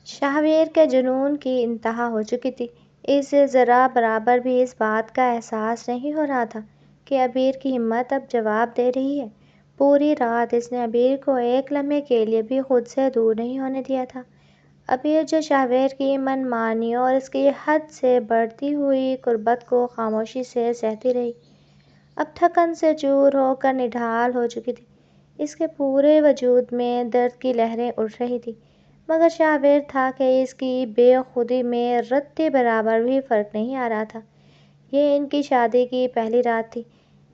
شاہویر کے جنون کی انتہا ہو چکی تھی۔ اسے ذرا برابر بھی اس بات کا احساس نہیں ہو رہا تھا کہ عبیر کی ہمت اب جواب دے رہی ہے۔ پوری رات اس نے عبیر کو ایک لمحے کے لیے بھی خود سے دور نہیں ہونے دیا تھا۔ عبیر جو شاہویر کی من مانیوں اور اس کی حد سے بڑھتی ہوئی قربت کو خاموشی سے سہتی رہی، اب تھکن سے چور ہو کر نڈھال ہو چکی تھی۔ اس کے پورے وجود میں درد کی لہریں اٹھ رہی تھیں، مگر شاہویر تھا کہ اس کی بے خودی میں رتی برابر بھی فرق نہیں آ رہا تھا۔ یہ ان کی شادی کی پہلی رات تھی،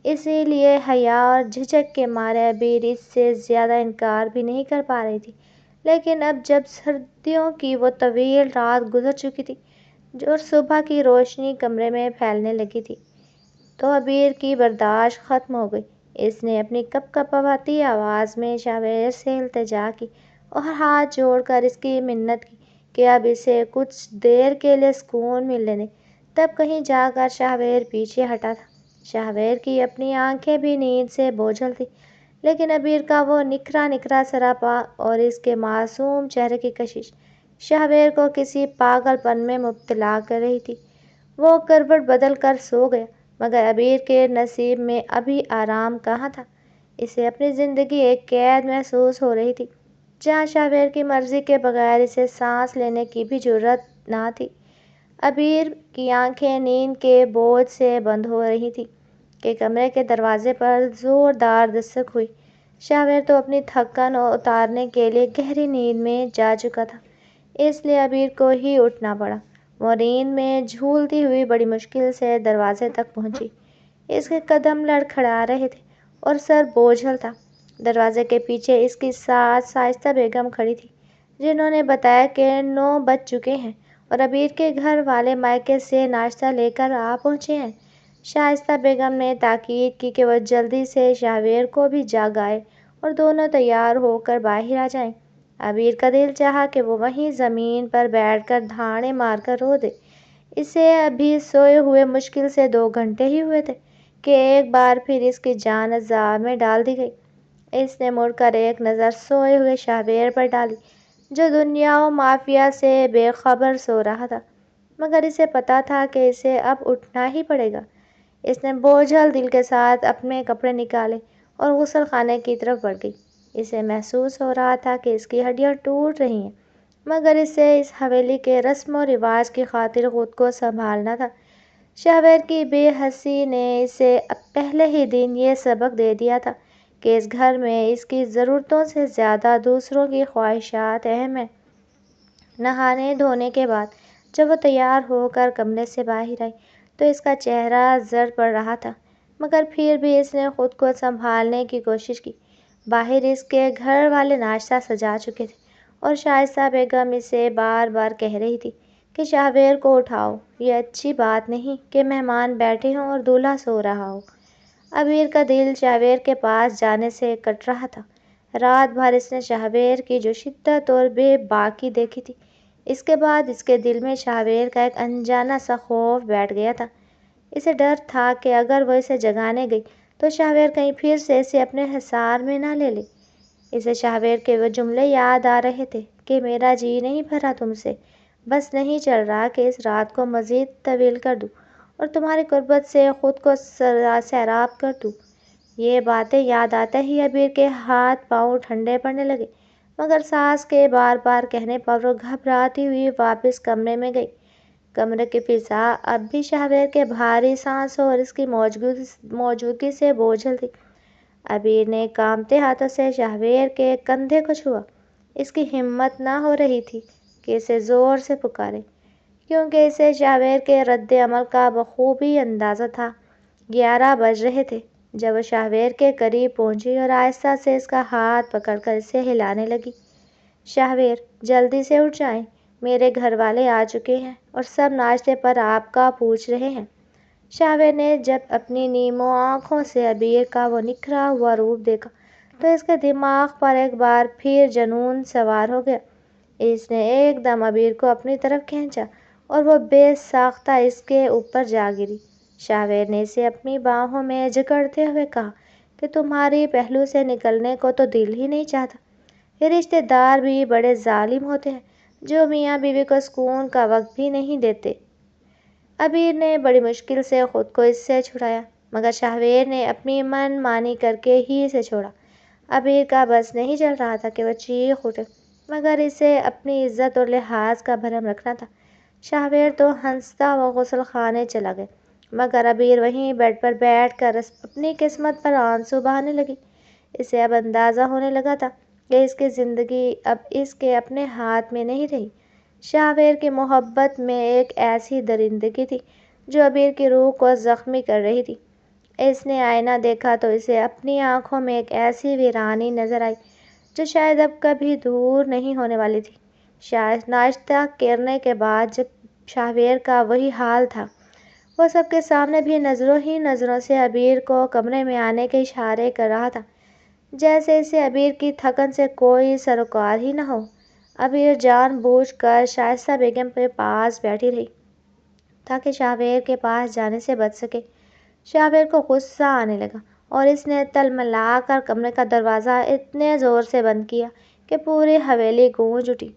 اسی لیے حیا اور جھجک کے مارے عبیر اس سے زیادہ انکار بھی نہیں کر پا رہی تھی۔ لیکن اب جب سردیوں کی وہ طویل رات گزر چکی تھی اور صبح کی روشنی کمرے میں پھیلنے لگی تھی، تو عبیر کی برداشت ختم ہو گئی۔ اس نے اپنی کپ کپاتی آواز میں شاہویر سے التجا کی اور ہاتھ جوڑ کر اس کی منت کی کہ اب اسے کچھ دیر کے لیے سکون ملنے دے۔ تب کہیں جا کر شاہویر پیچھے ہٹا تھا۔ شاہویر کی اپنی آنکھیں بھی نیند سے بوجھل تھیں، لیکن عبیر کا وہ نکھرا نکھرا سراپا اور اس کے معصوم چہرے کی کشش شاہویر کو کسی پاگل پن میں مبتلا کر رہی تھی۔ وہ کروٹ بدل کر سو گیا، مگر عبیر کے نصیب میں ابھی آرام کہاں تھا۔ اسے اپنی زندگی ایک قید محسوس ہو رہی تھی، جہاں شاہویر کی مرضی کے بغیر اسے سانس لینے کی بھی جرأت نہ تھی۔ عبیر کی آنکھیں نیند کے بوجھ سے بند ہو رہی تھیں کہ کمرے کے دروازے پر زوردار دستک ہوئی۔ شاہویر تو اپنی تھکن اتارنے کے لیے گہری نیند میں جا چکا تھا، اس لیے عبیر کو ہی اٹھنا پڑا۔ وہ نیند میں جھولتی ہوئی بڑی مشکل سے دروازے تک پہنچی۔ اس کے قدم لڑکھڑا رہے تھے اور سر بوجھل تھا۔ دروازے کے پیچھے اس کی ساس شائستہ بیگم کھڑی تھی، جنہوں نے بتایا کہ 9 بج چکے ہیں اور عبیر کے گھر والے مائکے سے ناشتہ لے کر آ پہنچے ہیں۔ شائستہ بیگم نے تاکید کی کہ وہ جلدی سے شاہویر کو بھی جگائے اور دونوں تیار ہو کر باہر آ جائیں۔ عبیر کا دل چاہا کہ وہ وہیں زمین پر بیٹھ کر دھاڑے مار کر رو دے۔ اسے ابھی سوئے ہوئے مشکل سے 2 گھنٹے ہی ہوئے تھے کہ ایک بار پھر اس کی جان عذاب میں ڈال دی گئی۔ اس نے مڑ کر ایک نظر سوئے ہوئے شاہویر پر ڈالی، جو دنیا و مافیہ سے بے خبر سو رہا تھا، مگر اسے پتہ تھا کہ اسے اب اٹھنا ہی پڑے گا۔ اس نے بوجھل دل کے ساتھ اپنے کپڑے نکالے اور غسل خانے کی طرف بڑھ گئی۔ اسے محسوس ہو رہا تھا کہ اس کی ہڈیاں ٹوٹ رہی ہیں، مگر اسے اس حویلی کے رسم و رواج کی خاطر خود کو سنبھالنا تھا۔ شاہویر کی بے حسی نے اسے پہلے ہی دن یہ سبق دے دیا تھا کہ اس گھر میں اس کی ضرورتوں سے زیادہ دوسروں کی خواہشات اہم ہیں۔ نہانے دھونے کے بعد جب وہ تیار ہو کر کمرے سے باہر آئی تو اس کا چہرہ زرد پڑ رہا تھا، مگر پھر بھی اس نے خود کو سنبھالنے کی کوشش کی۔ باہر اس کے گھر والے ناشتہ سجا چکے تھے اور شائستہ بیگم اسے بار بار کہہ رہی تھی کہ شاہویر کو اٹھاؤ، یہ اچھی بات نہیں کہ مہمان بیٹھے ہوں اور دولہا سو رہا ہو۔ عبیر کا دل شاہویر کے پاس جانے سے کٹ رہا تھا۔ رات بھر اس نے شاہویر کی جو شدت اور بے باکی دیکھی تھی، اس کے بعد اس کے دل میں شاہویر کا ایک انجانا سا خوف بیٹھ گیا تھا۔ اسے ڈر تھا کہ اگر وہ اسے جگانے گئی تو شاہویر کہیں پھر سے اسے اپنے حصار میں نہ لے لے۔ اسے شاہویر کے وہ جملے یاد آ رہے تھے کہ میرا جی نہیں بھرا تم سے، بس نہیں چل رہا کہ اس رات کو مزید طویل کر دوں اور تمہاری قربت سے خود کو سیراب کر دوں۔ یہ باتیں یاد آتے ہی عبیر کے ہاتھ پاؤں ٹھنڈے پڑنے لگے، مگر ساس کے بار بار کہنے پر وہ گھبراتی ہوئی واپس کمرے میں گئی۔ کمرے کی فضا اب بھی شاہویر کے بھاری سانسوں اور اس کی موجودگی سے بوجھل تھی۔ عبیر نے کانپتے ہاتھوں سے شاہویر کے کندھے کو چھوا۔ اس کی ہمت نہ ہو رہی تھی کہ اسے زور سے پکارے، کیونکہ اسے شاہویر کے رد عمل کا بخوبی اندازہ تھا۔ 11 بج رہے تھے جب وہ شاہویر کے قریب پہنچی اور آہستہ سے اس کا ہاتھ پکڑ کر اسے ہلانے لگی۔ شاہویر، جلدی سے اٹھ جائیں، میرے گھر والے آ چکے ہیں اور سب ناشتے پر آپ کا پوچھ رہے ہیں۔ شاہویر نے جب اپنی نیمو آنکھوں سے عبیر کا وہ نکھرا ہوا روپ دیکھا تو اس کے دماغ پر ایک بار پھر جنون سوار ہو گیا۔ اس نے ایک دم عبیر کو اپنی طرف کھینچا اور وہ بے ساختہ اس کے اوپر جا گری۔ شاہویر نے اسے اپنی باہوں میں جکڑتے ہوئے کہا کہ تمہاری پہلو سے نکلنے کو تو دل ہی نہیں چاہتا۔ یہ رشتے دار بھی بڑے ظالم ہوتے ہیں، جو میاں بیوی کو سکون کا وقت بھی نہیں دیتے۔ عبیر نے بڑی مشکل سے خود کو اس سے چھڑایا، مگر شاہویر نے اپنی من مانی کر کے ہی اسے چھوڑا۔ عبیر کا بس نہیں چل رہا تھا کہ وہ چیخ اٹھے، مگر اسے اپنی عزت اور لحاظ کا بھرم رکھنا تھا۔ شاہویر تو ہنستا وہ غسل خانے چلا گیا، مگر عبیر وہیں بیڈ پر بیٹھ کر اپنی قسمت پر آنسو بہانے لگی۔ اسے اب اندازہ ہونے لگا تھا کہ اس کی زندگی اب اس کے اپنے ہاتھ میں نہیں رہی۔ شاہویر کی محبت میں ایک ایسی درندگی تھی جو عبیر کی روح کو زخمی کر رہی تھی۔ اس نے آئینہ دیکھا تو اسے اپنی آنکھوں میں ایک ایسی ویرانی نظر آئی جو شاید اب کبھی دور نہیں ہونے والی تھی۔ ناشتہ کرنے کے بعد جب شاہویر کا وہی حال تھا، وہ سب کے سامنے بھی نظروں ہی نظروں سے عبیر کو کمرے میں آنے کے اشارے کر رہا تھا، جیسے اسے عبیر کی تھکن سے کوئی سروکار ہی نہ ہو۔ عبیر جان بوجھ کر شائستہ بیگم کے پاس بیٹھی رہی تاکہ شاہویر کے پاس جانے سے بچ سکے۔ شاہویر کو غصہ آنے لگا اور اس نے تلملا کر کمرے کا دروازہ اتنے زور سے بند کیا کہ پوری حویلی گونج اٹھی۔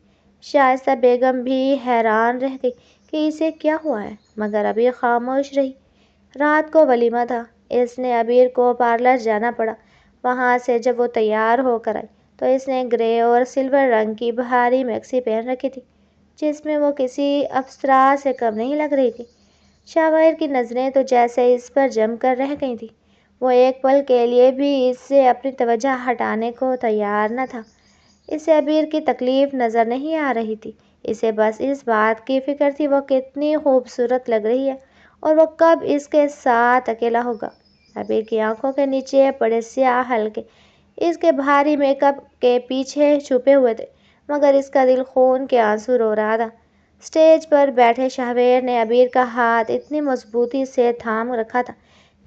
شائستہ بیگم بھی حیران رہ گئی کہ اسے کیا ہوا ہے، مگر عبیر خاموش رہی۔ رات کو ولیمہ تھا، اس نے عبیر کو پارلر جانا پڑا۔ وہاں سے جب وہ تیار ہو کر آئی تو اس نے گرے اور سلور رنگ کی بھاری میکسی پہن رکھی تھی، جس میں وہ کسی اپسرا سے کم نہیں لگ رہی تھی۔ شاہویر کی نظریں تو جیسے اس پر جم کر رہ گئی تھیں۔ وہ ایک پل کے لیے بھی اس سے اپنی توجہ ہٹانے کو تیار نہ تھا۔ اسے عبیر کی تکلیف نظر نہیں آ رہی تھی، اسے بس اس بات کی فکر تھی وہ کتنی خوبصورت لگ رہی ہے اور وہ کب اس کے ساتھ اکیلا ہوگا۔ عبیر کی آنکھوں کے نیچے بڑے سیاہ حلقے اس کے بھاری میک اپ کے پیچھے چھپے ہوئے تھے، مگر اس کا دل خون کے آنسو رو رہا تھا۔ اسٹیج پر بیٹھے شاہویر نے عبیر کا ہاتھ اتنی مضبوطی سے تھام رکھا تھا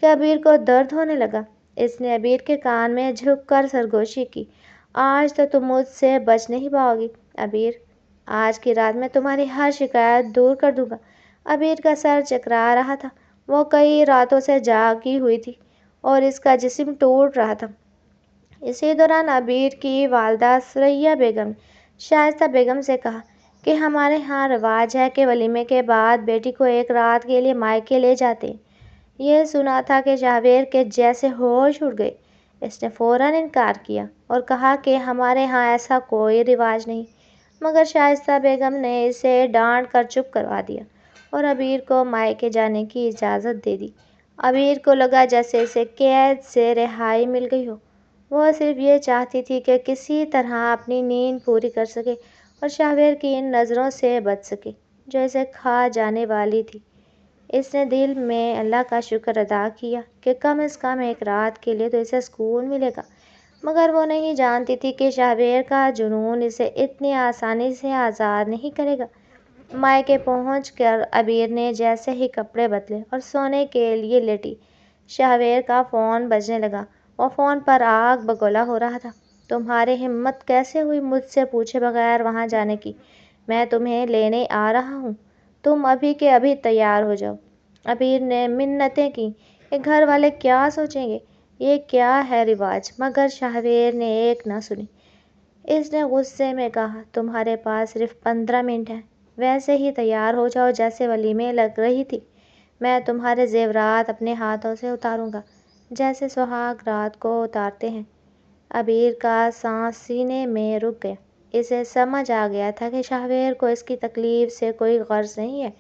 کہ عبیر کو درد ہونے لگا۔ اس نے عبیر کے کان میں جھک کر سرگوشی کی، آج تو تم مجھ سے بچ نہیں پاؤ گی عبیر، آج کی رات میں تمہاری ہر شکایت دور کر دوں گا۔ عبیر کا سر چکرا رہا تھا، وہ کئی راتوں سے جاگی ہوئی تھی اور اس کا جسم ٹوٹ رہا تھا۔ اسی دوران عبیر کی والدہ ثریا بیگم نے شائستہ بیگم سے کہا کہ ہمارے ہاں رواج ہے کہ ولیمے کے بعد بیٹی کو ایک رات کے لیے مائکے لے جاتے ہیں۔ یہ سنا تھا کہ شاہویر کے جیسے ہوش اڑ گئے۔ اس نے فوراً انکار کیا اور کہا کہ ہمارے ہاں ایسا کوئی رواج نہیں، مگر شائستہ بیگم نے اسے ڈانٹ کر چپ کروا دیا اور عبیر کو مائکے جانے کی اجازت دے دی۔ عبیر کو لگا جیسے اسے قید سے رہائی مل گئی ہو۔ وہ صرف یہ چاہتی تھی کہ کسی طرح اپنی نیند پوری کر سکے اور شاہویر کی ان نظروں سے بچ سکے جو اسے کھا جانے والی تھی۔ اس نے دل میں اللہ کا شکر ادا کیا کہ کم از کم ایک رات کے لیے تو اسے سکون ملے گا، مگر وہ نہیں جانتی تھی کہ شاہویر کا جنون اسے اتنی آسانی سے آزاد نہیں کرے گا۔ مائکے پہنچ کر عبیر نے جیسے ہی کپڑے بدلے اور سونے کے لیے لیٹی، شاہویر کا فون بجنے لگا۔ وہ فون پر آگ بگولا ہو رہا تھا۔ تمہاری ہمت کیسے ہوئی مجھ سے پوچھے بغیر وہاں جانے کی؟ میں تمہیں لینے آ رہا ہوں، تم ابھی کے ابھی تیار ہو جاؤ۔ عبیر نے منتیں کیں کہ گھر والے کیا سوچیں گے، یہ کیا ہے رواج، مگر شاہویر نے ایک نہ سنی۔ اس نے غصے میں کہا تمہارے پاس صرف 15 منٹ ہیں، ویسے ہی تیار ہو جاؤ جیسے ولیمے لگ رہی تھی۔ میں تمہارے زیورات اپنے ہاتھوں سے اتاروں گا جیسے سہاگ رات کو اتارتے ہیں۔ عبیر کا سانس سینے میں رک گیا۔ اسے سمجھ آ گیا تھا کہ شاہویر کو اس کی تکلیف سے کوئی غرض نہیں ہے،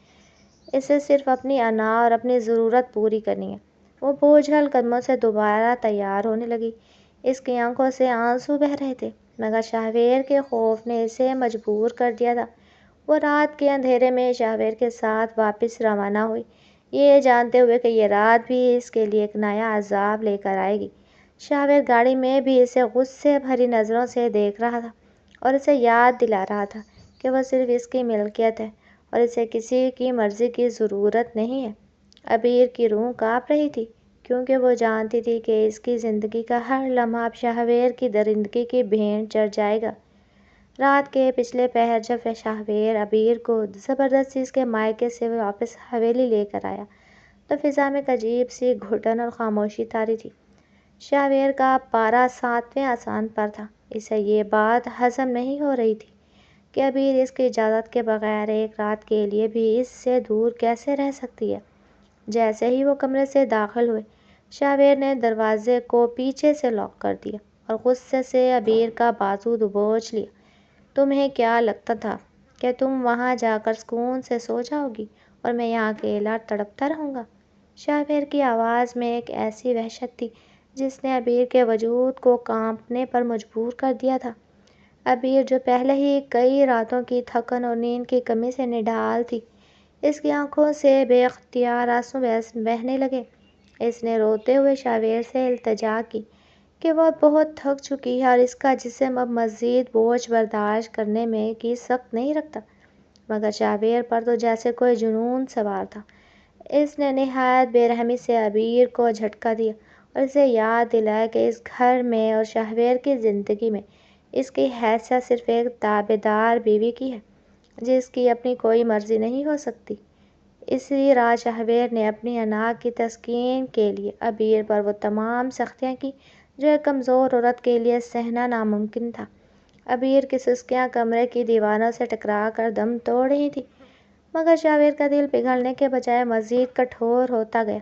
اسے صرف اپنی انا اور اپنی ضرورت پوری کرنی ہے۔ وہ بوجھل قدموں سے دوبارہ تیار ہونے لگی۔ اس کی آنکھوں سے آنسو بہہ رہے تھے، مگر شاہویر کے خوف نے اسے مجبور کر دیا تھا۔ وہ رات کے اندھیرے میں شاہویر کے ساتھ واپس روانہ ہوئی، یہ جانتے ہوئے کہ یہ رات بھی اس کے لیے ایک نیا عذاب لے کر آئے گی۔ شاہویر گاڑی میں بھی اسے غصے بھری نظروں سے دیکھ رہا تھا اور اسے یاد دلا رہا تھا کہ وہ صرف اس کی ملکیت ہے اور اسے کسی کی مرضی کی ضرورت نہیں ہے۔ عبیر کی روح کانپ رہی تھی کیونکہ وہ جانتی تھی کہ اس کی زندگی کا ہر لمحہ اب شاہویر کی درندگی کی بھینٹ چڑھ جائے گا۔ رات کے پچھلے پہر جب شاہویر عبیر کو زبردستی اس کے مائکے سے واپس حویلی لے کر آیا تو فضا میں ایک عجیب سی گھٹن اور خاموشی طاری تھی۔ شاہویر کا پارا 7ویں آسمان پر تھا، اسے یہ بات ہضم نہیں ہو رہی تھی کہ ابیر اس کی اجازت کے بغیر ایک رات کے لیے بھی اس سے دور کیسے رہ سکتی ہے۔ جیسے ہی وہ کمرے سے داخل ہوئے، شاویر نے دروازے کو پیچھے سے لاک کر دیا اور غصے سے ابیر کا بازو دبوچ لیا۔ تمہیں کیا لگتا تھا کہ تم وہاں جا کر سکون سے سو جاؤ گی اور میں یہاں اکیلا تڑپتا رہوں گا؟ شاویر کی آواز میں ایک ایسی وحشت تھی جس نے ابیر کے وجود کو کانپنے پر مجبور کر دیا تھا۔ ابیر جو پہلے ہی کئی راتوں کی تھکن اور نیند کی کمی سے نڈھال تھی، اس کی آنکھوں سے بے اختیار آنسو بہنے لگے۔ اس نے روتے ہوئے شاویر سے التجا کی کہ وہ اب بہت تھک چکی ہے اور اس کا جسم اب مزید بوجھ برداشت کرنے میں کی سخت نہیں رکھتا، مگر شاویر پر تو جیسے کوئی جنون سوار تھا۔ اس نے نہایت بے رحمی سے ابیر کو جھٹکا دیا اور اسے یاد دلایا کہ اس گھر میں اور شاویر کی زندگی میں اس کی حیثیت صرف ایک تابعدار بیوی کی ہے، جس کی اپنی کوئی مرضی نہیں ہو سکتی۔ اسی رات شاویر نے اپنی انا کی تسکین کے لیے ابیر پر وہ تمام سختیاں کی جو ایک کمزور عورت کے لیے سہنا ناممکن تھا۔ ابیر کی سسکیاں کمرے کی دیواروں سے ٹکرا کر دم توڑ رہی تھیں، مگر شاویر کا دل پگھلنے کے بجائے مزید کٹھور ہوتا گیا۔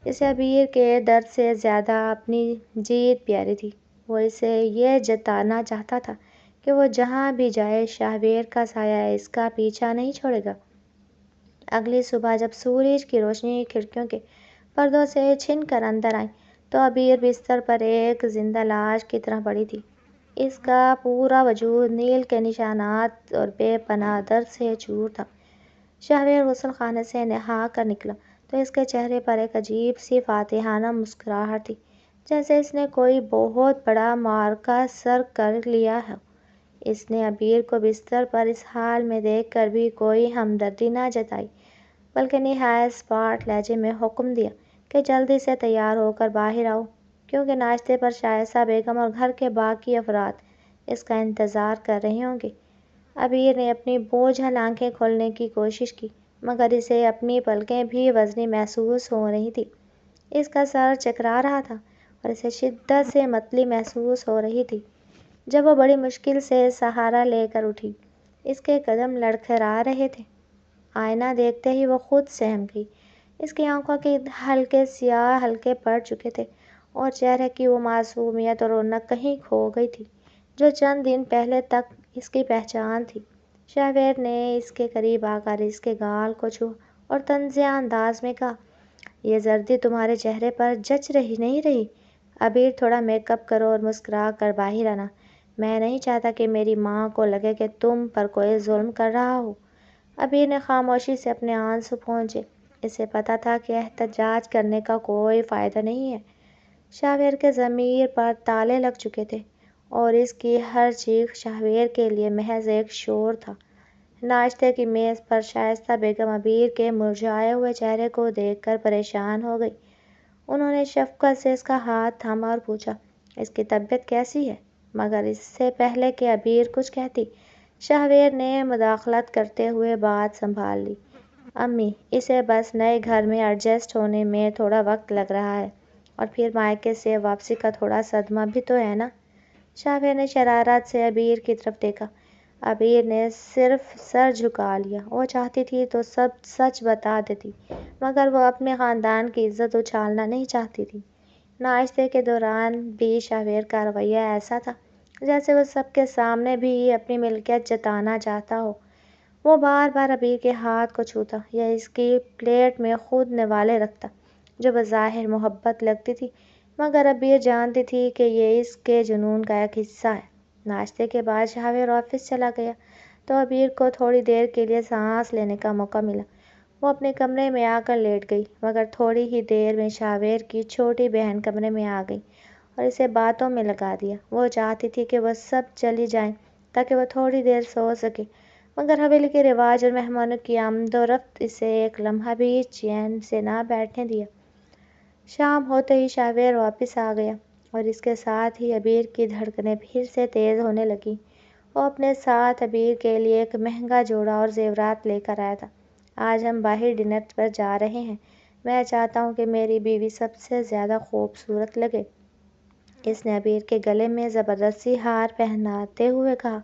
اسے ابیر کے درد سے زیادہ اپنی جیت پیاری تھی۔ وہ اسے یہ جتانا چاہتا تھا کہ وہ جہاں بھی جائے شاویر کا سایہ اس کا پیچھا نہیں چھوڑے گا۔ اگلی صبح جب سورج کی روشنی کھڑکیوں کے پردوں سے چھن کر اندر آئی تو ابیر بستر پر ایک زندہ لاش کی طرح پڑی تھی۔ اس کا پورا وجود نیل کے نشانات اور بے پناہ درد سے چور تھا۔ شاویر غسل خانے سے نہا کر نکلا تو اس کے چہرے پر ایک عجیب سی فاتحانہ مسکراہٹ تھی، جیسے اس نے کوئی بہت بڑا معرکہ سر کر لیا ہو۔ اس نے ابیر کو بستر پر اس حال میں دیکھ کر بھی کوئی ہمدردی نہ جتائی، بلکہ نہایت اسپاٹ لہجے میں حکم دیا کہ جلدی سے تیار ہو کر باہر آؤ، کیونکہ ناشتے پر شائستہ بیگم اور گھر کے باقی افراد اس کا انتظار کر رہے ہوں گے۔ ابیر نے اپنی بوجھل آنکھیں کھولنے کی کوشش کی، مگر اسے اپنی پلکیں بھی وزنی محسوس ہو رہی تھیں۔ اس کا سر چکرا رہا تھا اور اسے شدت سے متلی محسوس ہو رہی تھی۔ جب وہ بڑی مشکل سے سہارا لے کر اٹھی، اس کے قدم لڑکھڑا رہے تھے۔ آئینہ دیکھتے ہی وہ خود سہم گئی۔ اس کی آنکھوں کے حلقے سیاہ حلقے پڑ چکے تھے اور چہرے کی وہ معصومیت اور رونق کہیں کھو گئی تھی جو چند دن پہلے تک اس کی پہچان تھی۔ شاویر نے اس کے قریب آ کر اس کے گال کو چھوا اور طنزیہ انداز میں کہا، یہ زردی تمہارے چہرے پر جچ رہی نہیں رہی۔ ابیر تھوڑا میک اپ کرو اور مسکرا کر باہر آنا۔ میں نہیں چاہتا کہ میری ماں کو لگے کہ تم پر کوئی ظلم کر رہا ہو۔ ابیر نے خاموشی سے اپنے آنسو پونچھے۔ اسے پتہ تھا کہ احتجاج کرنے کا کوئی فائدہ نہیں ہے۔ شاویر کے ضمیر پر تالے لگ چکے تھے اور اس کی ہر چیخ شاویر کے لیے محض ایک شور تھا۔ ناشتے کی میز پر شائستہ بیگم ابیر کے مرجھائے ہوئے چہرے کو دیکھ کر پریشان ہو گئی۔ انہوں نے شفقت سے اس کا ہاتھ تھاما اور پوچھا، اس کی طبیعت کیسی ہے؟ مگر اس سے پہلے کہ ابیر کچھ کہتی، شاویر نے مداخلت کرتے ہوئے بات سنبھال لی۔ امی، اسے بس نئے گھر میں ایڈجسٹ ہونے میں تھوڑا وقت لگ رہا ہے، اور پھر مائکے سے واپسی کا تھوڑا صدمہ بھی تو ہے نا؟ شاویر نے شرارت سے ابیر کی طرف دیکھا۔ ابیر نے صرف سر جھکا لیا۔ وہ چاہتی تھی تو سب سچ بتا دیتی، مگر وہ اپنے خاندان کی عزت اچھالنا نہیں چاہتی تھی۔ ناشتے کے دوران بھی شاویر کا رویہ ایسا تھا جیسے وہ سب کے سامنے بھی اپنی ملکیت جتانا چاہتا ہو۔ وہ بار بار ابیر کے ہاتھ کو چھوتا یا اس کی پلیٹ میں خود نوالے رکھتا، جو بظاہر محبت لگتی تھی، مگر ابیر جانتی تھی کہ یہ اس کے جنون کا ایک حصہ ہے۔ ناشتے کے بعد شاویر آفس چلا گیا تو ابیر کو تھوڑی دیر کے لیے سانس لینے کا موقع ملا۔ وہ اپنے کمرے میں آ کر لیٹ گئی، مگر تھوڑی ہی دیر میں شاویر کی چھوٹی بہن کمرے میں آ گئی اور اسے باتوں میں لگا دیا۔ وہ چاہتی تھی کہ وہ سب چلی جائیں تاکہ وہ تھوڑی دیر سو سکے، مگر حویلی کے رواج اور مہمانوں کی آمد و رفت اسے ایک لمحہ بھی چین سے نہ بیٹھنے دیا۔ شام ہوتے ہی شاویر واپس آ گیا اور اس کے ساتھ ہی ابیر کی دھڑکنیں پھر سے تیز ہونے لگیں۔ وہ اپنے ساتھ ابیر کے لیے ایک مہنگا جوڑا اور زیورات لے کر آیا تھا۔ آج ہم باہر ڈنر پر جا رہے ہیں۔ میں چاہتا ہوں کہ میری بیوی سب سے زیادہ خوبصورت لگے۔ اس نے ابیر کے گلے میں زبردستی ہار پہناتے ہوئے کہا۔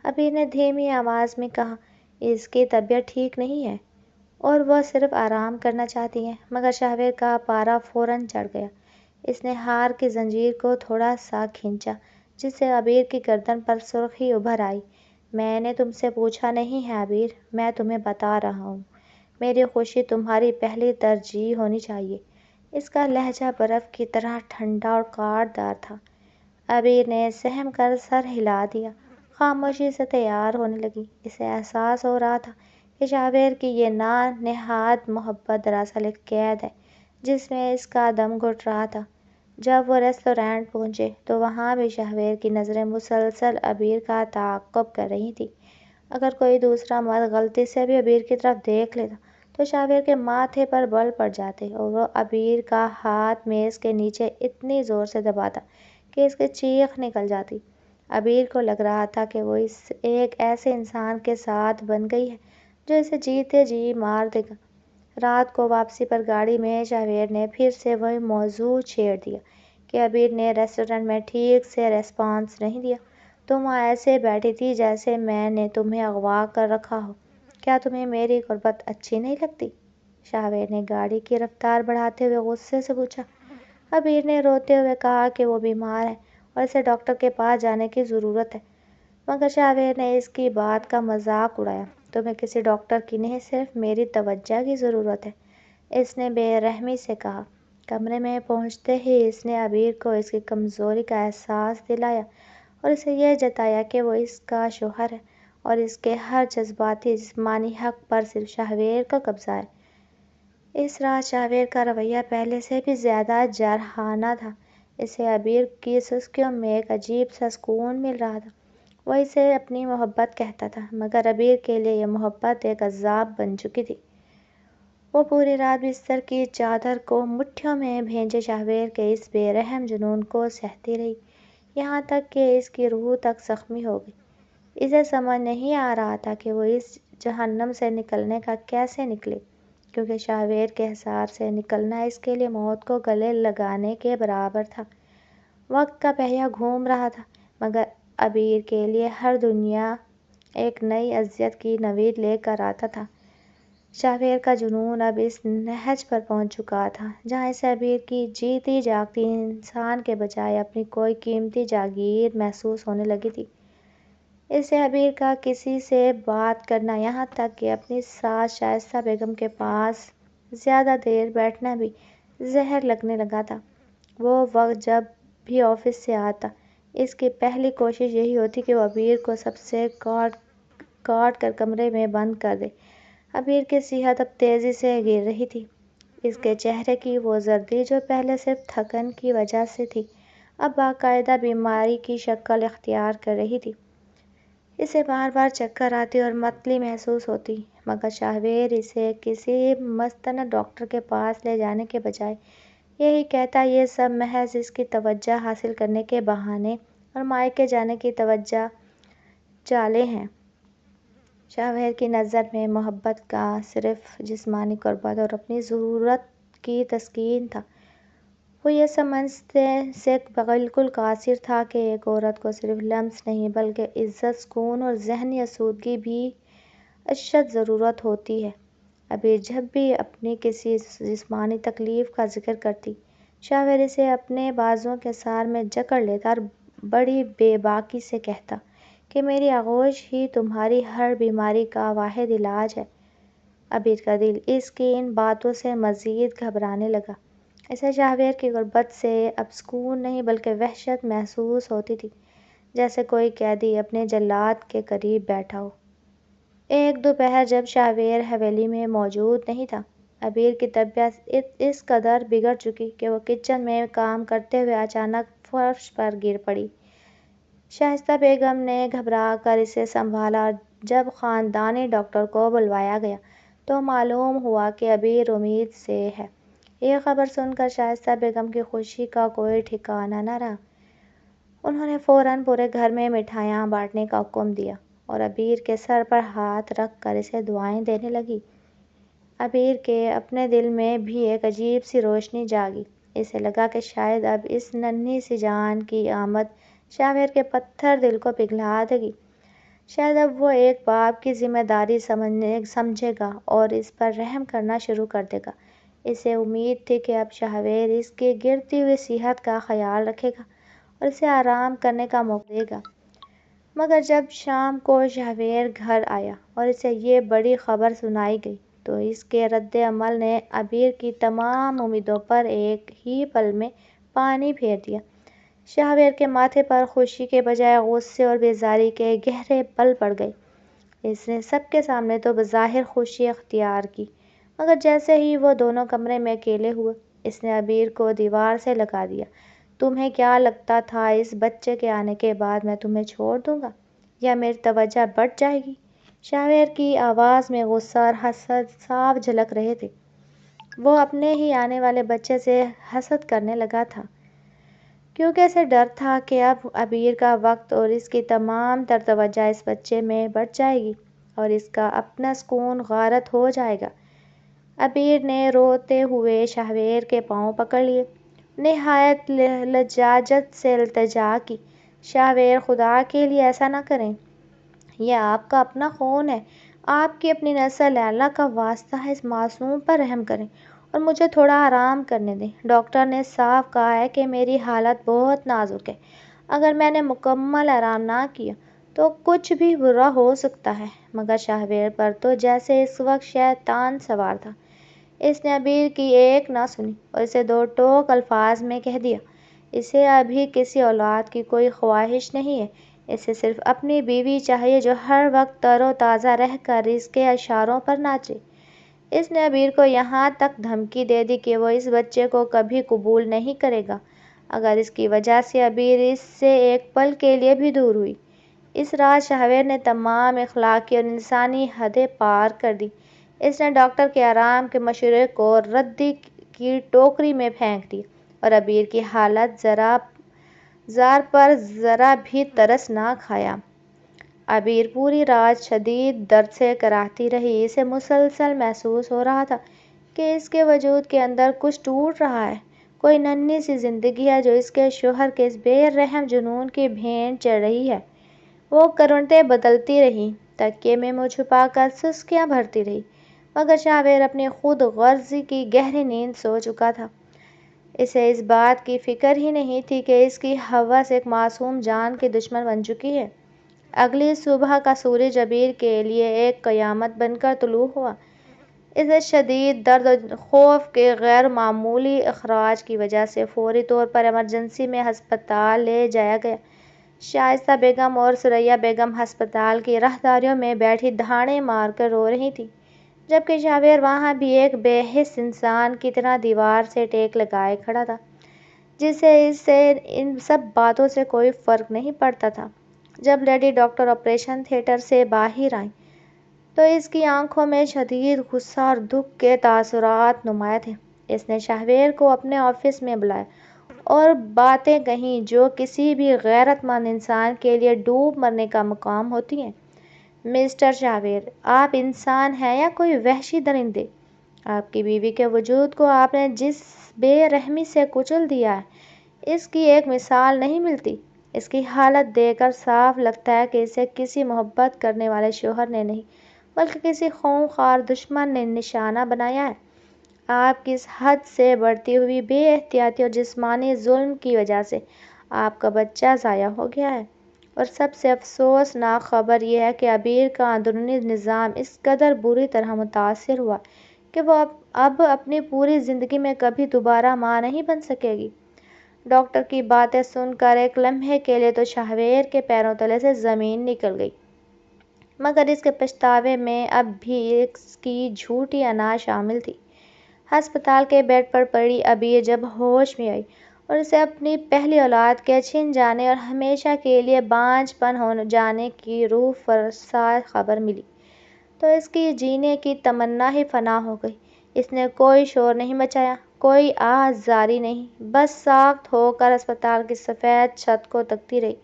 ابیر نے دھیمی آواز میں کہا، اس کی طبیعت ٹھیک نہیں ہے اور وہ صرف آرام کرنا چاہتی ہے۔ مگر شہویر کا پارا فوراً چڑھ گیا۔ اس نے ہار کی زنجیر کو تھوڑا سا کھینچا، جس سے ابیر کی گردن پر سرخی ابھر آئی۔ میں نے تم سے پوچھا نہیں ہے ابیر، میں تمہیں بتا رہا ہوں، میری خوشی تمہاری پہلی ترجیح ہونی چاہیے۔ اس کا لہجہ برف کی طرح ٹھنڈا اور کاٹ دار تھا۔ ابیر نے سہم کر سر ہلا دیا، خاموشی سے تیار ہونے لگی۔ اسے احساس ہو رہا تھا کہ شہویر کی یہ نہاد محبت دراصل ایک قید ہے جس میں اس کا دم گھٹ رہا تھا۔ جب وہ ریسٹورانٹ پہنچے تو وہاں بھی شہویر کی نظریں مسلسل ابیر کا تعاقب کر رہی تھیں۔ اگر کوئی دوسرا مرد غلطی سے بھی ابیر کی طرف دیکھ لیتا تو شہویر کے ماتھے پر بل پڑ جاتے اور وہ ابیر کا ہاتھ میز کے نیچے اتنی زور سے دباتا کہ اس کی چیخ نکل جاتی۔ ابیر کو لگ رہا تھا کہ وہ ایک ایسے انسان کے ساتھ بن گئی ہے جو اسے جیتے جی مار دے گا۔ رات کو واپسی پر گاڑی میں شہویر نے پھر سے وہی موضوع چھیڑ دیا کہ ابیر نے ریسٹورانٹ میں ٹھیک سے ریسپانس نہیں دیا۔ تم وہاں ایسے بیٹھی تھی جیسے میں نے تمہیں اغوا کر رکھا ہو۔ کیا تمہیں میری غربت اچھی نہیں لگتی؟ شہویر نے گاڑی کی رفتار بڑھاتے ہوئے غصے سے پوچھا۔ ابیر نے روتے ہوئے کہا کہ وہ بیمار ہے اور اسے ڈاکٹر کے پاس جانے کی ضرورت ہے۔ مگر شہویر نے اس کی بات کا مذاق اڑایا۔ تمہیں کسی ڈاکٹر کی نہیں، صرف میری توجہ کی ضرورت ہے، اس نے بے رحمی سے کہا۔ کمرے میں پہنچتے ہی اس نے ابیر کو اس کی کمزوری کا احساس دلایا اور اسے یہ جتایا کہ وہ اس کا شوہر ہے اور اس کے ہر جذباتی جسمانی حق پر صرف شہویر کا قبضہ ہے۔ اس رات شہویر کا رویہ پہلے سے بھی زیادہ جارحانہ تھا۔ اسے ابیر کی سسکیوں میں ایک عجیب سا سکون مل رہا تھا۔ وہ اسے اپنی محبت کہتا تھا، مگر ابیر کے لیے یہ محبت ایک عذاب بن چکی تھی۔ وہ پوری رات بستر کی چادر کو مٹھیوں میں بھینچے شہویر کے اس بے رحم جنون کو سہتی رہی، یہاں تک کہ اس کی روح تک زخمی ہو گئی۔ اسے سمجھ نہیں آ رہا تھا کہ وہ اس جہنم سے نکلنے کا کیسے نکلے، کیونکہ شہویر کے حصار سے نکلنا اس کے لیے موت کو گلے لگانے کے برابر تھا۔ وقت کا پہیہ گھوم رہا تھا، مگر ابیر کے لیے ہر دنیا ایک نئی اذیت کی نوید لے کر آتا تھا۔ شہویر کا جنون اب اس نہج پر پہنچ چکا تھا جہاں اسے ابیر کی جیتی جاگتی انسان کے بجائے اپنی کوئی قیمتی جاگیر محسوس ہونے لگی تھی۔ اسے ابیر کا کسی سے بات کرنا، یہاں تک کہ اپنی ساس شائستہ بیگم کے پاس زیادہ دیر بیٹھنا بھی زہر لگنے لگا تھا۔ وہ وقت جب بھی آفس سے آتا، اس کی پہلی کوشش یہی ہوتی کہ وہ ابیر کو سب سے کاٹ کر کمرے میں بند کر دے۔ ابیر کی صحت اب تیزی سے گر رہی تھی۔ اس کے چہرے کی وہ زردی جو پہلے صرف تھکن کی وجہ سے تھی، اب باقاعدہ بیماری کی شکل اختیار کر رہی تھی۔ اسے بار بار چکر آتے اور متلی محسوس ہوتی، مگر شہویر اسے کسی مستند ڈاکٹر کے پاس لے جانے کے بجائے یہی کہتا، یہ سب محض اس کی توجہ حاصل کرنے کے بہانے اور مائکے جانے کی توجہ چالیں ہیں۔ شہویر کی نظر میں محبت کا صرف جسمانی قربت اور اپنی ضرورت کی تسکین تھا۔ وہ یہ سمجھنے سے بالکل قاصر تھا کہ ایک عورت کو صرف لمس نہیں بلکہ عزت، سکون اور ذہنی آسودگی بھی اشد ضرورت ہوتی ہے۔ ابیر جب بھی اپنی کسی جسمانی تکلیف کا ذکر کرتی، شہویر اسے اپنے بازوؤں کے سار میں جکڑ لیتا اور بڑی بے باکی سے کہتا کہ میری آغوش ہی تمہاری ہر بیماری کا واحد علاج ہے۔ ابیر کا دل اس کی ان باتوں سے مزید گھبرانے لگا۔ اسے شہویر کی غربت سے اب سکون نہیں بلکہ وحشت محسوس ہوتی تھی، جیسے کوئی قیدی اپنے جلاد کے قریب بیٹھا ہو۔ ایک دوپہر جب شہویر حویلی میں موجود نہیں تھا، ابیر کی طبیعت اس قدر بگڑ چکی کہ وہ کچن میں کام کرتے ہوئے اچانک فرش پر گر پڑی۔ شائستہ بیگم نے گھبرا کر اسے سنبھالا اور جب خاندانی ڈاکٹر کو بلوایا گیا تو معلوم ہوا کہ ابیر امید سے ہے۔ یہ خبر سن کر شائستہ بیگم کی خوشی کا کوئی ٹھکانہ نہ رہا۔ انہوں نے فوراً پورے گھر میں مٹھائیاں بانٹنے کا حکم دیا اور ابیر کے سر پر ہاتھ رکھ کر اسے دعائیں دینے لگی۔ ابیر کے اپنے دل میں بھی ایک عجیب سی روشنی جاگی۔ اسے لگا کہ شاید اب اس ننھی سی جان کی آمد شہویر کے پتھر دل کو پگھلا دے گی۔ شاید اب وہ ایک باپ کی ذمہ داری سمجھے گا اور اس پر رحم کرنا شروع کر دے گا۔ اسے امید تھی کہ اب شہویر اس کی گرتی ہوئی صحت کا خیال رکھے گا اور اسے آرام کرنے کا موقع دے گا۔ مگر جب شام کو شہویر گھر آیا اور اسے یہ بڑی خبر سنائی گئی تو اس کے رد عمل نے عبیر کی تمام امیدوں پر ایک ہی پل میں پانی پھیر دیا۔ شہویر کے ماتھے پر خوشی کے بجائے غصے اور بیزاری کے گہرے بل پڑ گئے۔ اس نے سب کے سامنے تو بظاہر خوشی اختیار کی، مگر جیسے ہی وہ دونوں کمرے میں اکیلے ہوئے، اس نے عبیر کو دیوار سے لگا دیا۔ تمہیں کیا لگتا تھا اس بچے کے آنے کے بعد میں تمہیں چھوڑ دوں گا یا میری توجہ بڑھ جائے گی؟ شہویر کی آواز میں غصہ اور حسد صاف جھلک رہے تھے۔ وہ اپنے ہی آنے والے بچے سے حسد کرنے لگا تھا، کیونکہ اسے ڈر تھا کہ اب عبیر کا وقت اور اس کی تمام تر توجہ اس بچے میں بڑھ جائے گی اور اس کا اپنا سکون غارت ہو جائے گا۔ عبیر نے روتے ہوئے شہویر کے پاؤں پکڑ لیے، نہایت لجاجت سے التجا کی، شہویر خدا کے لیے ایسا نہ کریں، یہ آپ کا اپنا خون ہے، آپ کی اپنی نسل ہے، اللہ کا واسطہ ہے اس معصوم پر رحم کریں اور مجھے تھوڑا آرام کرنے دیں۔ ڈاکٹر نے صاف کہا ہے کہ میری حالت بہت نازک ہے، اگر میں نے مکمل آرام نہ کیا تو کچھ بھی برا ہو سکتا ہے۔ مگر شہویر پر تو جیسے اس وقت شیطان سوار تھا۔ اس نے عبیر کی ایک نہ سنی اور اسے دو ٹوک الفاظ میں کہہ دیا، اسے ابھی کسی اولاد کی کوئی خواہش نہیں ہے، اسے صرف اپنی بیوی چاہیے جو ہر وقت تر و تازہ رہ کر اس کے اشاروں پر ناچے۔ اس نے عبیر کو یہاں تک دھمکی دے دی کہ وہ اس بچے کو کبھی قبول نہیں کرے گا اگر اس کی وجہ سے عبیر اس سے ایک پل کے لیے بھی دور ہوئی۔ اس رات شہویر نے تمام اخلاقی اور انسانی حدیں پار کر دیں۔ اس نے ڈاکٹر کے آرام کے مشورے کو ردی کی ٹوکری میں پھینک دیا اور عبیر کی حالت زار پر ذرا بھی ترس نہ کھایا۔ عبیر پوری رات شدید درد سے کراہتی رہی۔ اسے مسلسل محسوس ہو رہا تھا کہ اس کے وجود کے اندر کچھ ٹوٹ رہا ہے، کوئی ننھی سی زندگی ہے جو اس کے شوہر کے اس بے رحم جنون کی بھینٹ چڑھ رہی ہے۔ وہ کروٹیں بدلتی رہی، تکیے میں منہ چھپا کر سسکیاں بھرتی رہی، مگر شہویر اپنی خود غرضی کی گہری نیند سو چکا تھا۔ اسے اس بات کی فکر ہی نہیں تھی کہ اس کی ہوس ایک معصوم جان کی دشمن بن چکی ہے۔ اگلی صبح کا سورج عبیر کے لیے ایک قیامت بن کر طلوع ہوا۔ اسے شدید درد اور خوف کے غیر معمولی اخراج کی وجہ سے فوری طور پر ایمرجنسی میں ہسپتال لے جایا گیا۔ شائستہ بیگم اور ثریا بیگم ہسپتال کی راہداریوں میں بیٹھی دھاڑیں مار کر رو رہی تھیں، جبکہ شہویر وہاں بھی ایک بے حس انسان کی طرح دیوار سے ٹیک لگائے کھڑا تھا، جسے اس سے ان سب باتوں سے کوئی فرق نہیں پڑتا تھا۔ جب لیڈی ڈاکٹر آپریشن تھیٹر سے باہر آئیں تو اس کی آنکھوں میں شدید غصہ اور دکھ کے تاثرات نمایاں تھے۔ اس نے شہویر کو اپنے آفس میں بلایا اور باتیں کہیں جو کسی بھی غیرت مند انسان کے لیے ڈوب مرنے کا مقام ہوتی ہیں۔ مسٹر شہویر، آپ انسان ہیں یا کوئی وحشی درندے؟ آپ کی بیوی کے وجود کو آپ نے جس بے رحمی سے کچل دیا ہے، اس کی ایک مثال نہیں ملتی۔ اس کی حالت دیکھ کر صاف لگتا ہے کہ اسے کسی محبت کرنے والے شوہر نے نہیں بلکہ کسی خونخوار دشمن نے نشانہ بنایا ہے۔ آپ کی اس حد سے بڑھتی ہوئی بے احتیاطی اور جسمانی ظلم کی وجہ سے آپ کا بچہ ضائع ہو گیا ہے، اور سب سے افسوسناک خبر یہ ہے کہ عبیر کا اندرونی نظام اس قدر بری طرح متاثر ہوا کہ وہ اب اپنی پوری زندگی میں کبھی دوبارہ ماں نہیں بن سکے گی۔ ڈاکٹر کی باتیں سن کر ایک لمحے کے لیے تو شہویر کے پیروں تلے سے زمین نکل گئی، مگر اس کے پچھتاوے میں اب بھی اس کی جھوٹی انا شامل تھی۔ ہسپتال کے بیڈ پر پڑی عبیر جب ہوش میں آئی اور اسے اپنی پہلی اولاد کے چھن جانے اور ہمیشہ کے لیے بانجھ پن ہو جانے کی روح فرسا خبر ملی تو اس کی جینے کی تمنا ہی فنا ہو گئی۔ اس نے کوئی شور نہیں مچایا، کوئی آہ زاری نہیں، بس ساکت ہو کر اسپتال کی سفید چھت کو تکتی رہی۔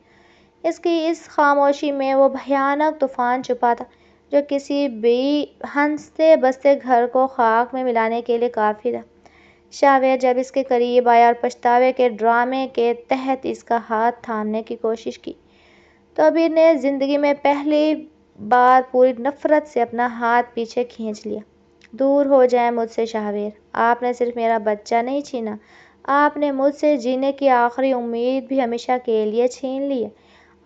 اس کی اس خاموشی میں وہ بھیانک طوفان چھپا تھا جو کسی بھی ہنستے بستے گھر کو خاک میں ملانے کے لیے کافی تھا۔ شہویر جب اس کے قریب آیا اور پچھتاوے کے ڈرامے کے تحت اس کا ہاتھ تھامنے کی کوشش کی تو ابیر نے زندگی میں پہلی بار پوری نفرت سے اپنا ہاتھ پیچھے کھینچ لیا۔ دور ہو جائیں مجھ سے شاہویر، آپ نے صرف میرا بچہ نہیں چھینا، آپ نے مجھ سے جینے کی آخری امید بھی ہمیشہ کے لیے چھین لی ہے۔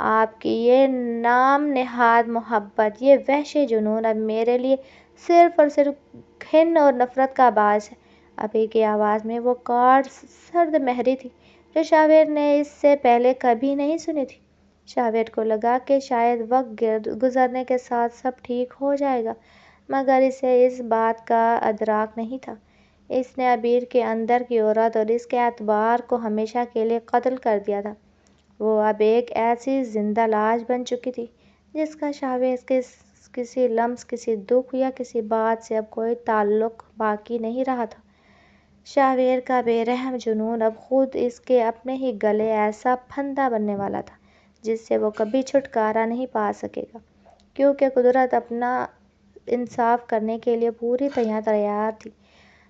آپ کی یہ نام نہاد محبت، یہ وحشی جنون اب میرے لیے صرف اور صرف گھن اور نفرت کا باعث ہے۔ ابیر کی آواز میں وہ کاٹ سرد مہری تھی جو شاہویر نے اس سے پہلے کبھی نہیں سنی تھی۔ شاہویر کو لگا کہ شاید وقت گزرنے کے ساتھ سب ٹھیک ہو جائے گا، مگر اسے اس بات کا ادراک نہیں تھا۔ اس نے ابیر کے اندر کی عورت اور اس کے اعتبار کو ہمیشہ کے لیے قتل کر دیا تھا۔ وہ اب ایک ایسی زندہ لاش بن چکی تھی جس کا شاہویر کے کسی لمس، کسی دکھ یا کسی بات سے اب کوئی تعلق باقی نہیں رہا تھا۔ شاہویر کا بے رحم جنون اب خود اس کے اپنے ہی گلے ایسا پھندا بننے والا تھا جس سے وہ کبھی چھٹکارا نہیں پا سکے گا، کیونکہ قدرت اپنا انصاف کرنے کے لیے پوری طرح تیار تھی۔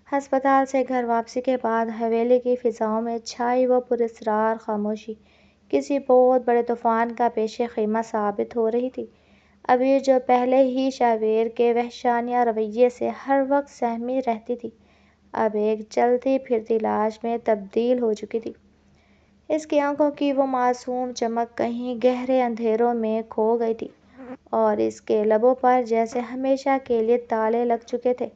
ہسپتال سے گھر واپسی کے بعد حویلی کی فضاؤں میں چھائی وہ پراسرار خاموشی کسی بہت بڑے طوفان کا پیش خیمہ ثابت ہو رہی تھی۔ ابیر جو پہلے ہی شاہویر کے وحشیانہ رویے سے ہر وقت سہمی رہتی تھی، اب ایک چلتی پھرتی لاش میں تبدیل ہو چکی تھی۔ اس کی آنکھوں کی وہ معصوم چمک کہیں گہرے اندھیروں میں کھو گئی تھی اور اس کے لبوں پر جیسے ہمیشہ کے لیے تالے لگ چکے تھے۔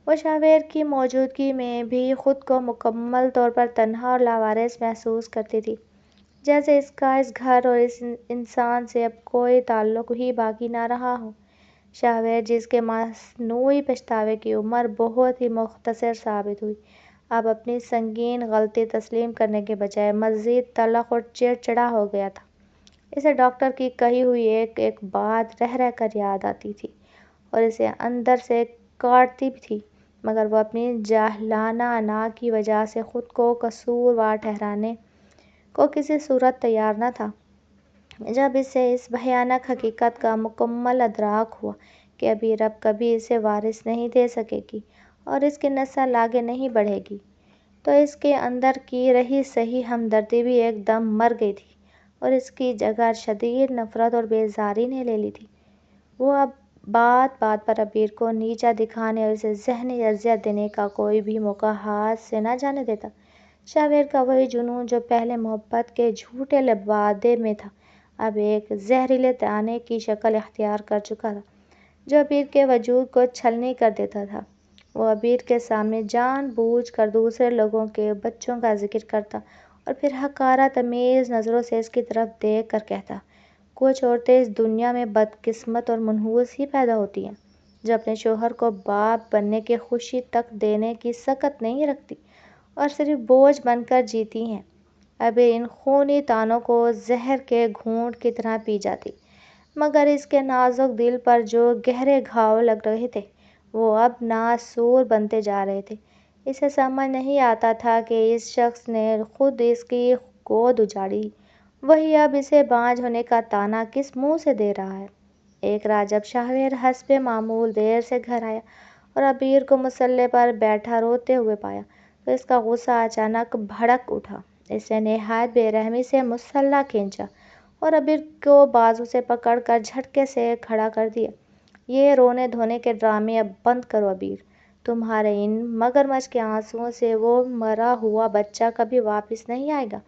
وہ شاہویر کی موجودگی میں بھی خود کو مکمل طور پر تنہا اور لاوارث محسوس کرتی تھی، جیسے اس کا اس گھر اور اس انسان سے اب کوئی تعلق ہی باقی نہ رہا ہو۔ شاہویر جس کے مصنوعی پچھتاوے کی عمر بہت ہی مختصر ثابت ہوئی، اب اپنی سنگین غلطی تسلیم کرنے کے بجائے مزید تلخ اور چڑچڑا ہو گیا تھا۔ اسے ڈاکٹر کی کہی ہوئی ایک ایک بات رہ رہ کر یاد آتی تھی اور اسے اندر سے کاٹتی بھی تھی، مگر وہ اپنی جاہلانہ انا کی وجہ سے خود کو قصوروار ٹھہرانے کو کسی صورت تیار نہ تھا۔ جب اسے اس بھیانک حقیقت کا مکمل ادراک ہوا کہ ابیر اب کبھی اسے وارث نہیں دے سکے گی اور اس کی نسل آگے نہیں بڑھے گی، تو اس کے اندر کی رہی سہی ہمدردی بھی ایک دم مر گئی تھی اور اس کی جگہ شدید نفرت اور بیزاری نے لے لی تھی۔ وہ اب بات بات پر ابیر کو نیچا دکھانے اور اسے ذہنی اذیت دینے کا کوئی بھی موقع ہاتھ سے نہ جانے دیتا۔ شاہویر کا وہی جنون جو پہلے محبت کے جھوٹے لبادے میں تھا، اب ایک زہریلے طعنے کی شکل اختیار کر چکا تھا جو ابیر کے وجود کو چھلنی کر دیتا تھا۔ وہ ابیر کے سامنے جان بوجھ کر دوسرے لوگوں کے بچوں کا ذکر کرتا اور پھر حقارت آمیز نظروں سے اس کی طرف دیکھ کر کہتا، کچھ عورتیں اس دنیا میں بدقسمت اور منحوس ہی پیدا ہوتی ہیں جو اپنے شوہر کو باپ بننے کی خوشی تک دینے کی سکت نہیں رکھتی اور صرف بوجھ بن کر جیتی ہیں۔ ابیر ان خونی طعنوں کو زہر کے گھونٹ کی طرح پی جاتی، مگر اس کے نازک دل پر جو گہرے گھاؤ لگ رہے تھے وہ اب ناسور بنتے جا رہے تھے۔ اسے سمجھ نہیں آتا تھا کہ اس شخص نے خود اس کی گود اجاڑی، وہی اب اسے بانجھ ہونے کا طعنہ کس منہ سے دے رہا ہے۔ ایک رات جب شاہویر حسب معمول دیر سے گھر آیا اور ابیر کو مصلے پر بیٹھا روتے ہوئے پایا تو اس کا غصہ اچانک بھڑک اٹھا۔ اس نے نہایت بے رحمی سے مسلح کھینچا اور ابیر کو بازو سے پکڑ کر جھٹکے سے کھڑا کر دیا۔ یہ رونے دھونے کے ڈرامے اب بند کرو ابیر، تمہارے ان مگرمچھ کے آنسوؤں سے وہ مرا ہوا بچہ کبھی واپس نہیں آئے گا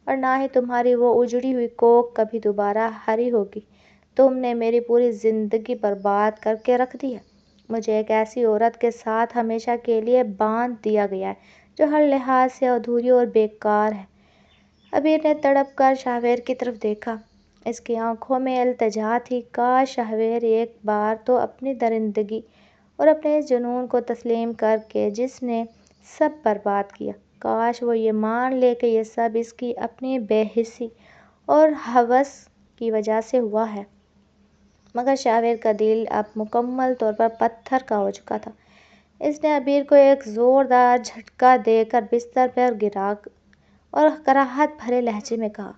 اور نہ ہی تمہاری وہ اجڑی ہوئی کوکھ کبھی دوبارہ ہری ہوگی۔ تم نے میری پوری زندگی برباد کر کے رکھ دی ہے۔ مجھے ایک ایسی عورت کے ساتھ ہمیشہ کے لیے باندھ دیا گیا ہے جو ہر لحاظ سے ادھوری اور بیکار ہے۔ ابیر نے تڑپ کر شاہویر کی طرف دیکھا، اس کی آنکھوں میں التجا تھی۔ کاش شاہویر ایک بار تو اپنی درندگی اور اپنے اس جنون کو تسلیم کر کے جس نے سب برباد کیا، کاش وہ یہ مان لے کہ یہ سب اس کی اپنی بے حسی اور ہوس کی وجہ سے ہوا ہے۔ مگر شاہویر کا دل اب مکمل طور پر پتھر کا ہو چکا تھا۔ اس نے ابیر کو ایک زوردار جھٹکا دے کر بستر پر گرا اور کراہت بھرے لہجے میں کہا،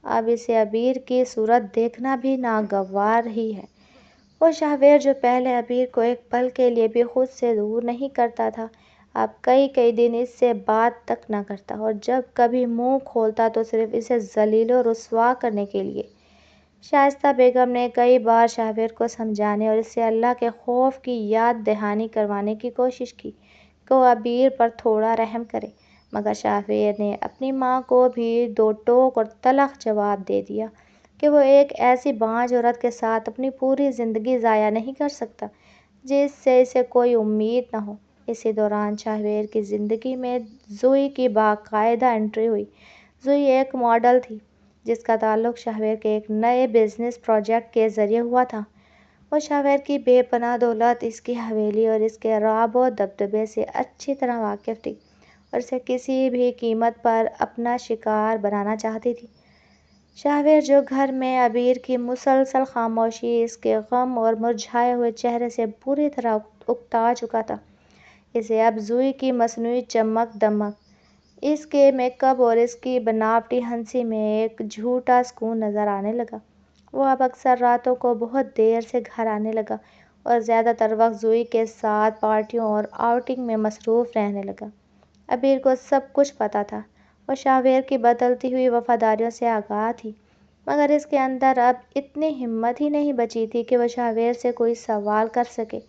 اب اسے ابیر کی صورت دیکھنا بھی ناگوار ہی ہے۔ وہ شاہویر جو پہلے ابیر کو ایک پل کے لیے بھی خود سے دور نہیں کرتا تھا، اب کئی کئی دن اس سے بات تک نہ کرتا اور جب کبھی منہ کھولتا تو صرف اسے ذلیل و رسوا کرنے کے لیے۔ شائستہ بیگم نے کئی بار شہریار کو سمجھانے اور اسے اللہ کے خوف کی یاد دہانی کروانے کی کوشش کی کہ وہ عبیر پر تھوڑا رحم کرے، مگر شہریار نے اپنی ماں کو بھی دو ٹوک اور تلخ جواب دے دیا کہ وہ ایک ایسی بانجھ عورت کے ساتھ اپنی پوری زندگی ضائع نہیں کر سکتا جس سے اسے کوئی امید نہ ہو۔ اسی دوران شہریار کی زندگی میں زوئی کی باقاعدہ انٹری ہوئی۔ زوئی ایک ماڈل تھی جس کا تعلق شہریار کے ایک نئے بزنس پروجیکٹ کے ذریعے ہوا تھا۔ وہ شہریار کی بے پناہ دولت، اس کی حویلی اور اس کے رعب و دبدبے سے اچھی طرح واقف تھی اور اسے کسی بھی قیمت پر اپنا شکار بنانا چاہتی تھی۔ شہریار، جو گھر میں عبیر کی مسلسل خاموشی اس کے غم اور مرجھائے ہوئے چہرے سے بری طرح اکتا چکا تھا، اسے اب زوئی کی مصنوعی چمک دمک، اس کے میک اپ اور اس کی بناوٹی ہنسی میں ایک جھوٹا سکون نظر آنے لگا۔ وہ اب اکثر راتوں کو بہت دیر سے گھر آنے لگا اور زیادہ تر وقت زوئی کے ساتھ پارٹیوں اور آؤٹنگ میں مصروف رہنے لگا۔ عبیر کو سب کچھ پتہ تھا، وہ شہریار کی بدلتی ہوئی وفاداریوں سے آگاہ تھی، مگر اس کے اندر اب اتنی ہمت ہی نہیں بچی تھی کہ وہ شہریار سے کوئی سوال کر سکے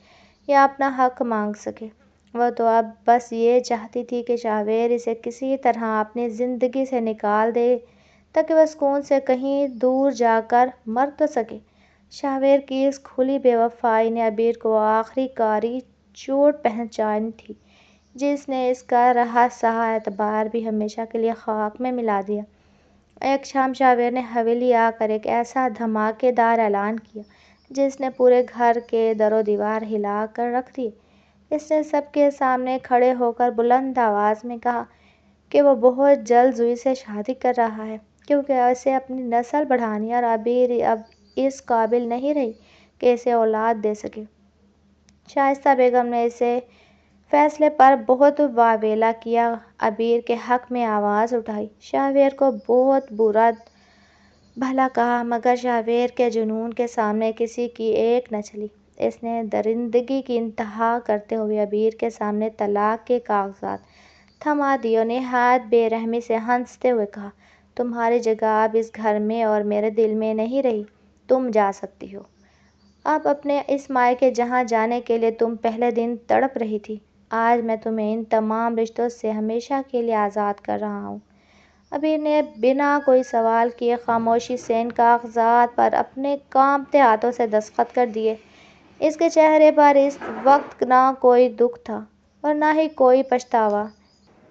یا اپنا حق مانگ سکے۔ وہ تو اب بس یہ چاہتی تھی کہ شہریار اسے کسی طرح اپنی زندگی سے نکال دے تاکہ وہ سکون سے کہیں دور جا کر مر تو سکے۔ شہریار کی اس کھلی بے وفائی نے عبیر کو آخری کاری چوٹ پہنچانی تھی جس نے اس کا رہا سہا اعتبار بھی ہمیشہ کے لیے خاک میں ملا دیا۔ ایک شام شہریار نے حویلی آ کر ایک ایسا دھماکے دار اعلان کیا جس نے پورے گھر کے در و دیوار ہلا کر رکھ دیے۔ اس نے سب کے سامنے کھڑے ہو کر بلند آواز میں کہا کہ وہ بہت جلد زوئی سے شادی کر رہا ہے کیونکہ اسے اپنی نسل بڑھانی ہے اور عبیر اب اس قابل نہیں رہی کہ اسے اولاد دے سکے۔ شائستہ بیگم نے اس فیصلے پر بہت واویلا کیا، عبیر کے حق میں آواز اٹھائی، شہریار کو بہت برا بھلا کہا، مگر شہریار کے جنون کے سامنے کسی کی ایک نہ چلی۔ اس نے درندگی کی انتہا کرتے ہوئے عبیر کے سامنے طلاق کے کاغذات تھما دیے اور نہایت بے رحمی سے ہنستے ہوئے کہا، تمہاری جگہ اب اس گھر میں اور میرے دل میں نہیں رہی، تم جا سکتی ہو اب اپنے اس مائکے جہاں جانے کے لیے تم پہلے دن تڑپ رہی تھی۔ آج میں تمہیں ان تمام رشتوں سے ہمیشہ کے لیے آزاد کر رہا ہوں۔ عبیر نے بنا کوئی سوال کیے خاموشی سے ان کاغذات پر اپنے کانپتے ہاتھوں سے دستخط کر دیے۔ اس کے چہرے پر اس وقت نہ کوئی دکھ تھا اور نہ ہی کوئی پچھتاوا۔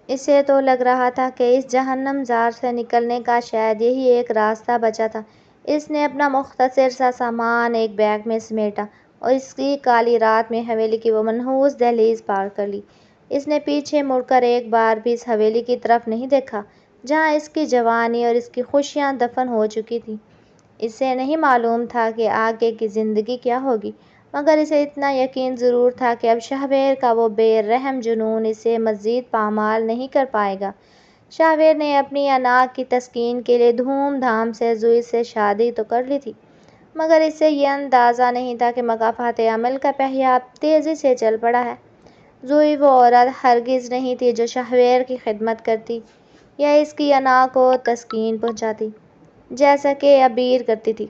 اسے تو لگ رہا تھا کہ اس جہنم زار سے نکلنے کا شاید یہی ایک راستہ بچا تھا۔ اس نے اپنا مختصر سا سامان ایک بیگ میں سمیٹا اور اسی کالی رات میں حویلی کی وہ منحوس دہلیز پار کر لی۔ اس نے پیچھے مڑ کر ایک بار بھی اس حویلی کی طرف نہیں دیکھا جہاں اس کی جوانی اور اس کی خوشیاں دفن ہو چکی تھیں۔ اسے نہیں معلوم تھا کہ آگے کی زندگی کیا ہوگی، مگر اسے اتنا یقین ضرور تھا کہ اب شہریار کا وہ بے رحم جنون اسے مزید پامال نہیں کر پائے گا۔ شہریار نے اپنی انا کی تسکین کے لیے دھوم دھام سے زوئی سے شادی تو کر لی تھی، مگر اسے یہ اندازہ نہیں تھا کہ مکافات عمل کا پہیہ اب تیزی سے چل پڑا ہے۔ زوئی وہ عورت ہرگز نہیں تھی جو شہریار کی خدمت کرتی یا اس کی انا کو تسکین پہنچاتی جیسا کہ عبیر کرتی تھی۔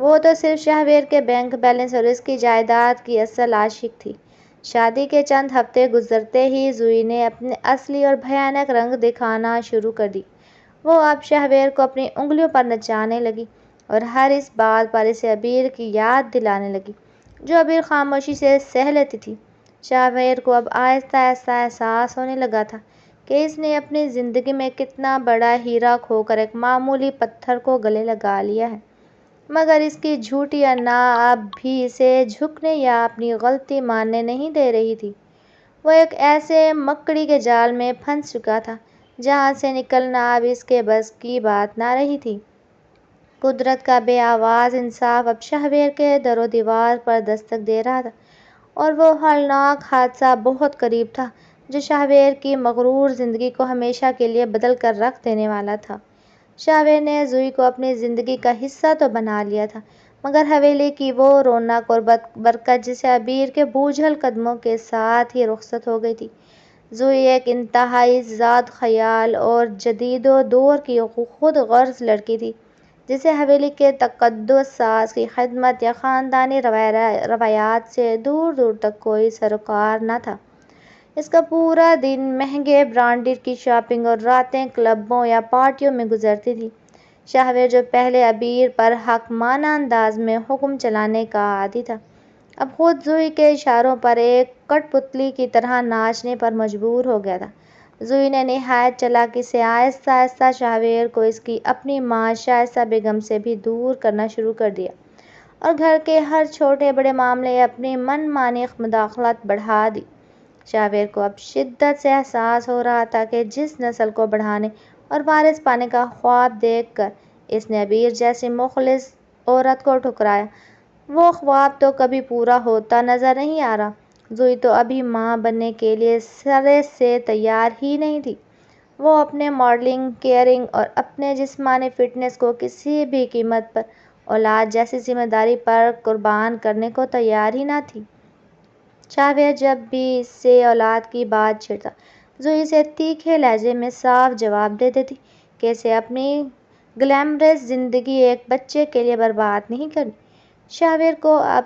وہ تو صرف شہریار کے بینک بیلنس اور اس کی جائیداد کی اصل عاشق تھی۔ شادی کے چند ہفتے گزرتے ہی زوئی نے اپنے اصلی اور بھیانک رنگ دکھانا شروع کر دی۔ وہ اب شہریار کو اپنی انگلیوں پر نچانے لگی اور ہر اس بات پر اسے عبیر کی یاد دلانے لگی جو عبیر خاموشی سے سہ لیتی تھی۔ شہریار کو اب آہستہ آہستہ احساس ہونے لگا تھا کہ اس نے اپنی زندگی میں کتنا بڑا ہیرا کھو کر ایک معمولی پتھر کو گلے لگا لیا ہے، مگر اس کی جھوٹی انا اب بھی اسے جھکنے یا اپنی غلطی ماننے نہیں دے رہی تھی۔ وہ ایک ایسے مکڑی کے جال میں پھنس چکا تھا جہاں سے نکلنا اب اس کے بس کی بات نہ رہی تھی۔ قدرت کا بے آواز انصاف اب شہریار کے در و دیوار پر دستک دے رہا تھا اور وہ ہولناک حادثہ بہت قریب تھا جو شہریار کی مغرور زندگی کو ہمیشہ کے لیے بدل کر رکھ دینے والا تھا۔ شہریار نے زوئی کو اپنی زندگی کا حصہ تو بنا لیا تھا، مگر حویلی کی وہ رونق اور برکت جسے عبیر کے بوجھل قدموں کے ساتھ ہی رخصت ہو گئی تھی۔ زوئی ایک انتہائی زاد خیال اور جدید و دور کی خود غرض لڑکی تھی جسے حویلی کے تقدس ساز کی خدمت یا خاندانی روایات سے دور دور تک کوئی سروکار نہ تھا۔ اس کا پورا دن مہنگے برانڈز کی شاپنگ اور راتیں کلبوں یا پارٹیوں میں گزرتی تھیں۔ شاہویر، جو پہلے عبیر پر حاکمانہ انداز میں حکم چلانے کا عادی تھا، اب خود زوئی کے اشاروں پر ایک کٹ پتلی کی طرح ناچنے پر مجبور ہو گیا تھا۔ زوئی نے نہایت چالاکی سے آہستہ آہستہ شاہویر کو اس کی اپنی ماں شائستہ بیگم سے بھی دور کرنا شروع کر دیا اور گھر کے ہر چھوٹے بڑے معاملے اپنی من مانی مداخلت بڑھا دی۔ شاہویر کو اب شدت سے احساس ہو رہا تھا کہ جس نسل کو بڑھانے اور وارث پانے کا خواب دیکھ کر اس نے عبیر جیسی مخلص عورت کو ٹھکرایا، وہ خواب تو کبھی پورا ہوتا نظر نہیں آ رہا۔ زوئی تو ابھی ماں بننے کے لیے سرے سے تیار ہی نہیں تھی۔ وہ اپنے ماڈلنگ کیریئر اور اپنے جسمانی فٹنس کو کسی بھی قیمت پر اولاد جیسی ذمہ داری پر قربان کرنے کو تیار ہی نہ تھی۔ شاہویر جب بھی اس سے اولاد کی بات چھڑتا، زوئی اسے تیکھے لہجے میں صاف جواب دے دیتی کہ اسے اپنی گلیمرس زندگی ایک بچے کے لیے برباد نہیں کرنی۔ شاہویر کو اب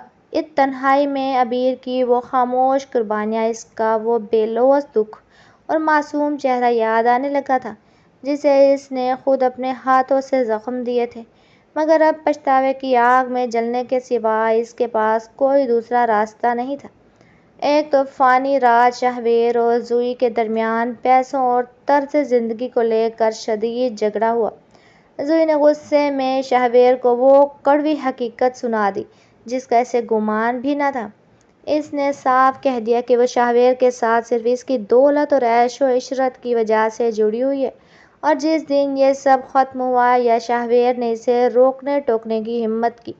تنہائی میں عبیر کی وہ خاموش قربانیاں، اس کا وہ بے لوث دکھ اور معصوم چہرہ یاد آنے لگا تھا جسے اس نے خود اپنے ہاتھوں سے زخم دیے تھے، مگر اب پچھتاوے کی آگ میں جلنے کے سوا اس کے پاس کوئی دوسرا راستہ نہیں تھا۔ ایک طوفانی رات شاہویر اور زوئی کے درمیان پیسوں اور طرز زندگی کو لے کر شدید جھگڑا ہوا۔ زوئی نے غصے میں شاہویر کو وہ کڑوی حقیقت سنا دی جس کا اسے گمان بھی نہ تھا۔ اس نے صاف کہہ دیا کہ وہ شاہویر کے ساتھ صرف اس کی دولت اور عیش و عشرت کی وجہ سے جڑی ہوئی ہے، اور جس دن یہ سب ختم ہوا یا شاہویر نے اسے روکنے ٹوکنے کی ہمت کی،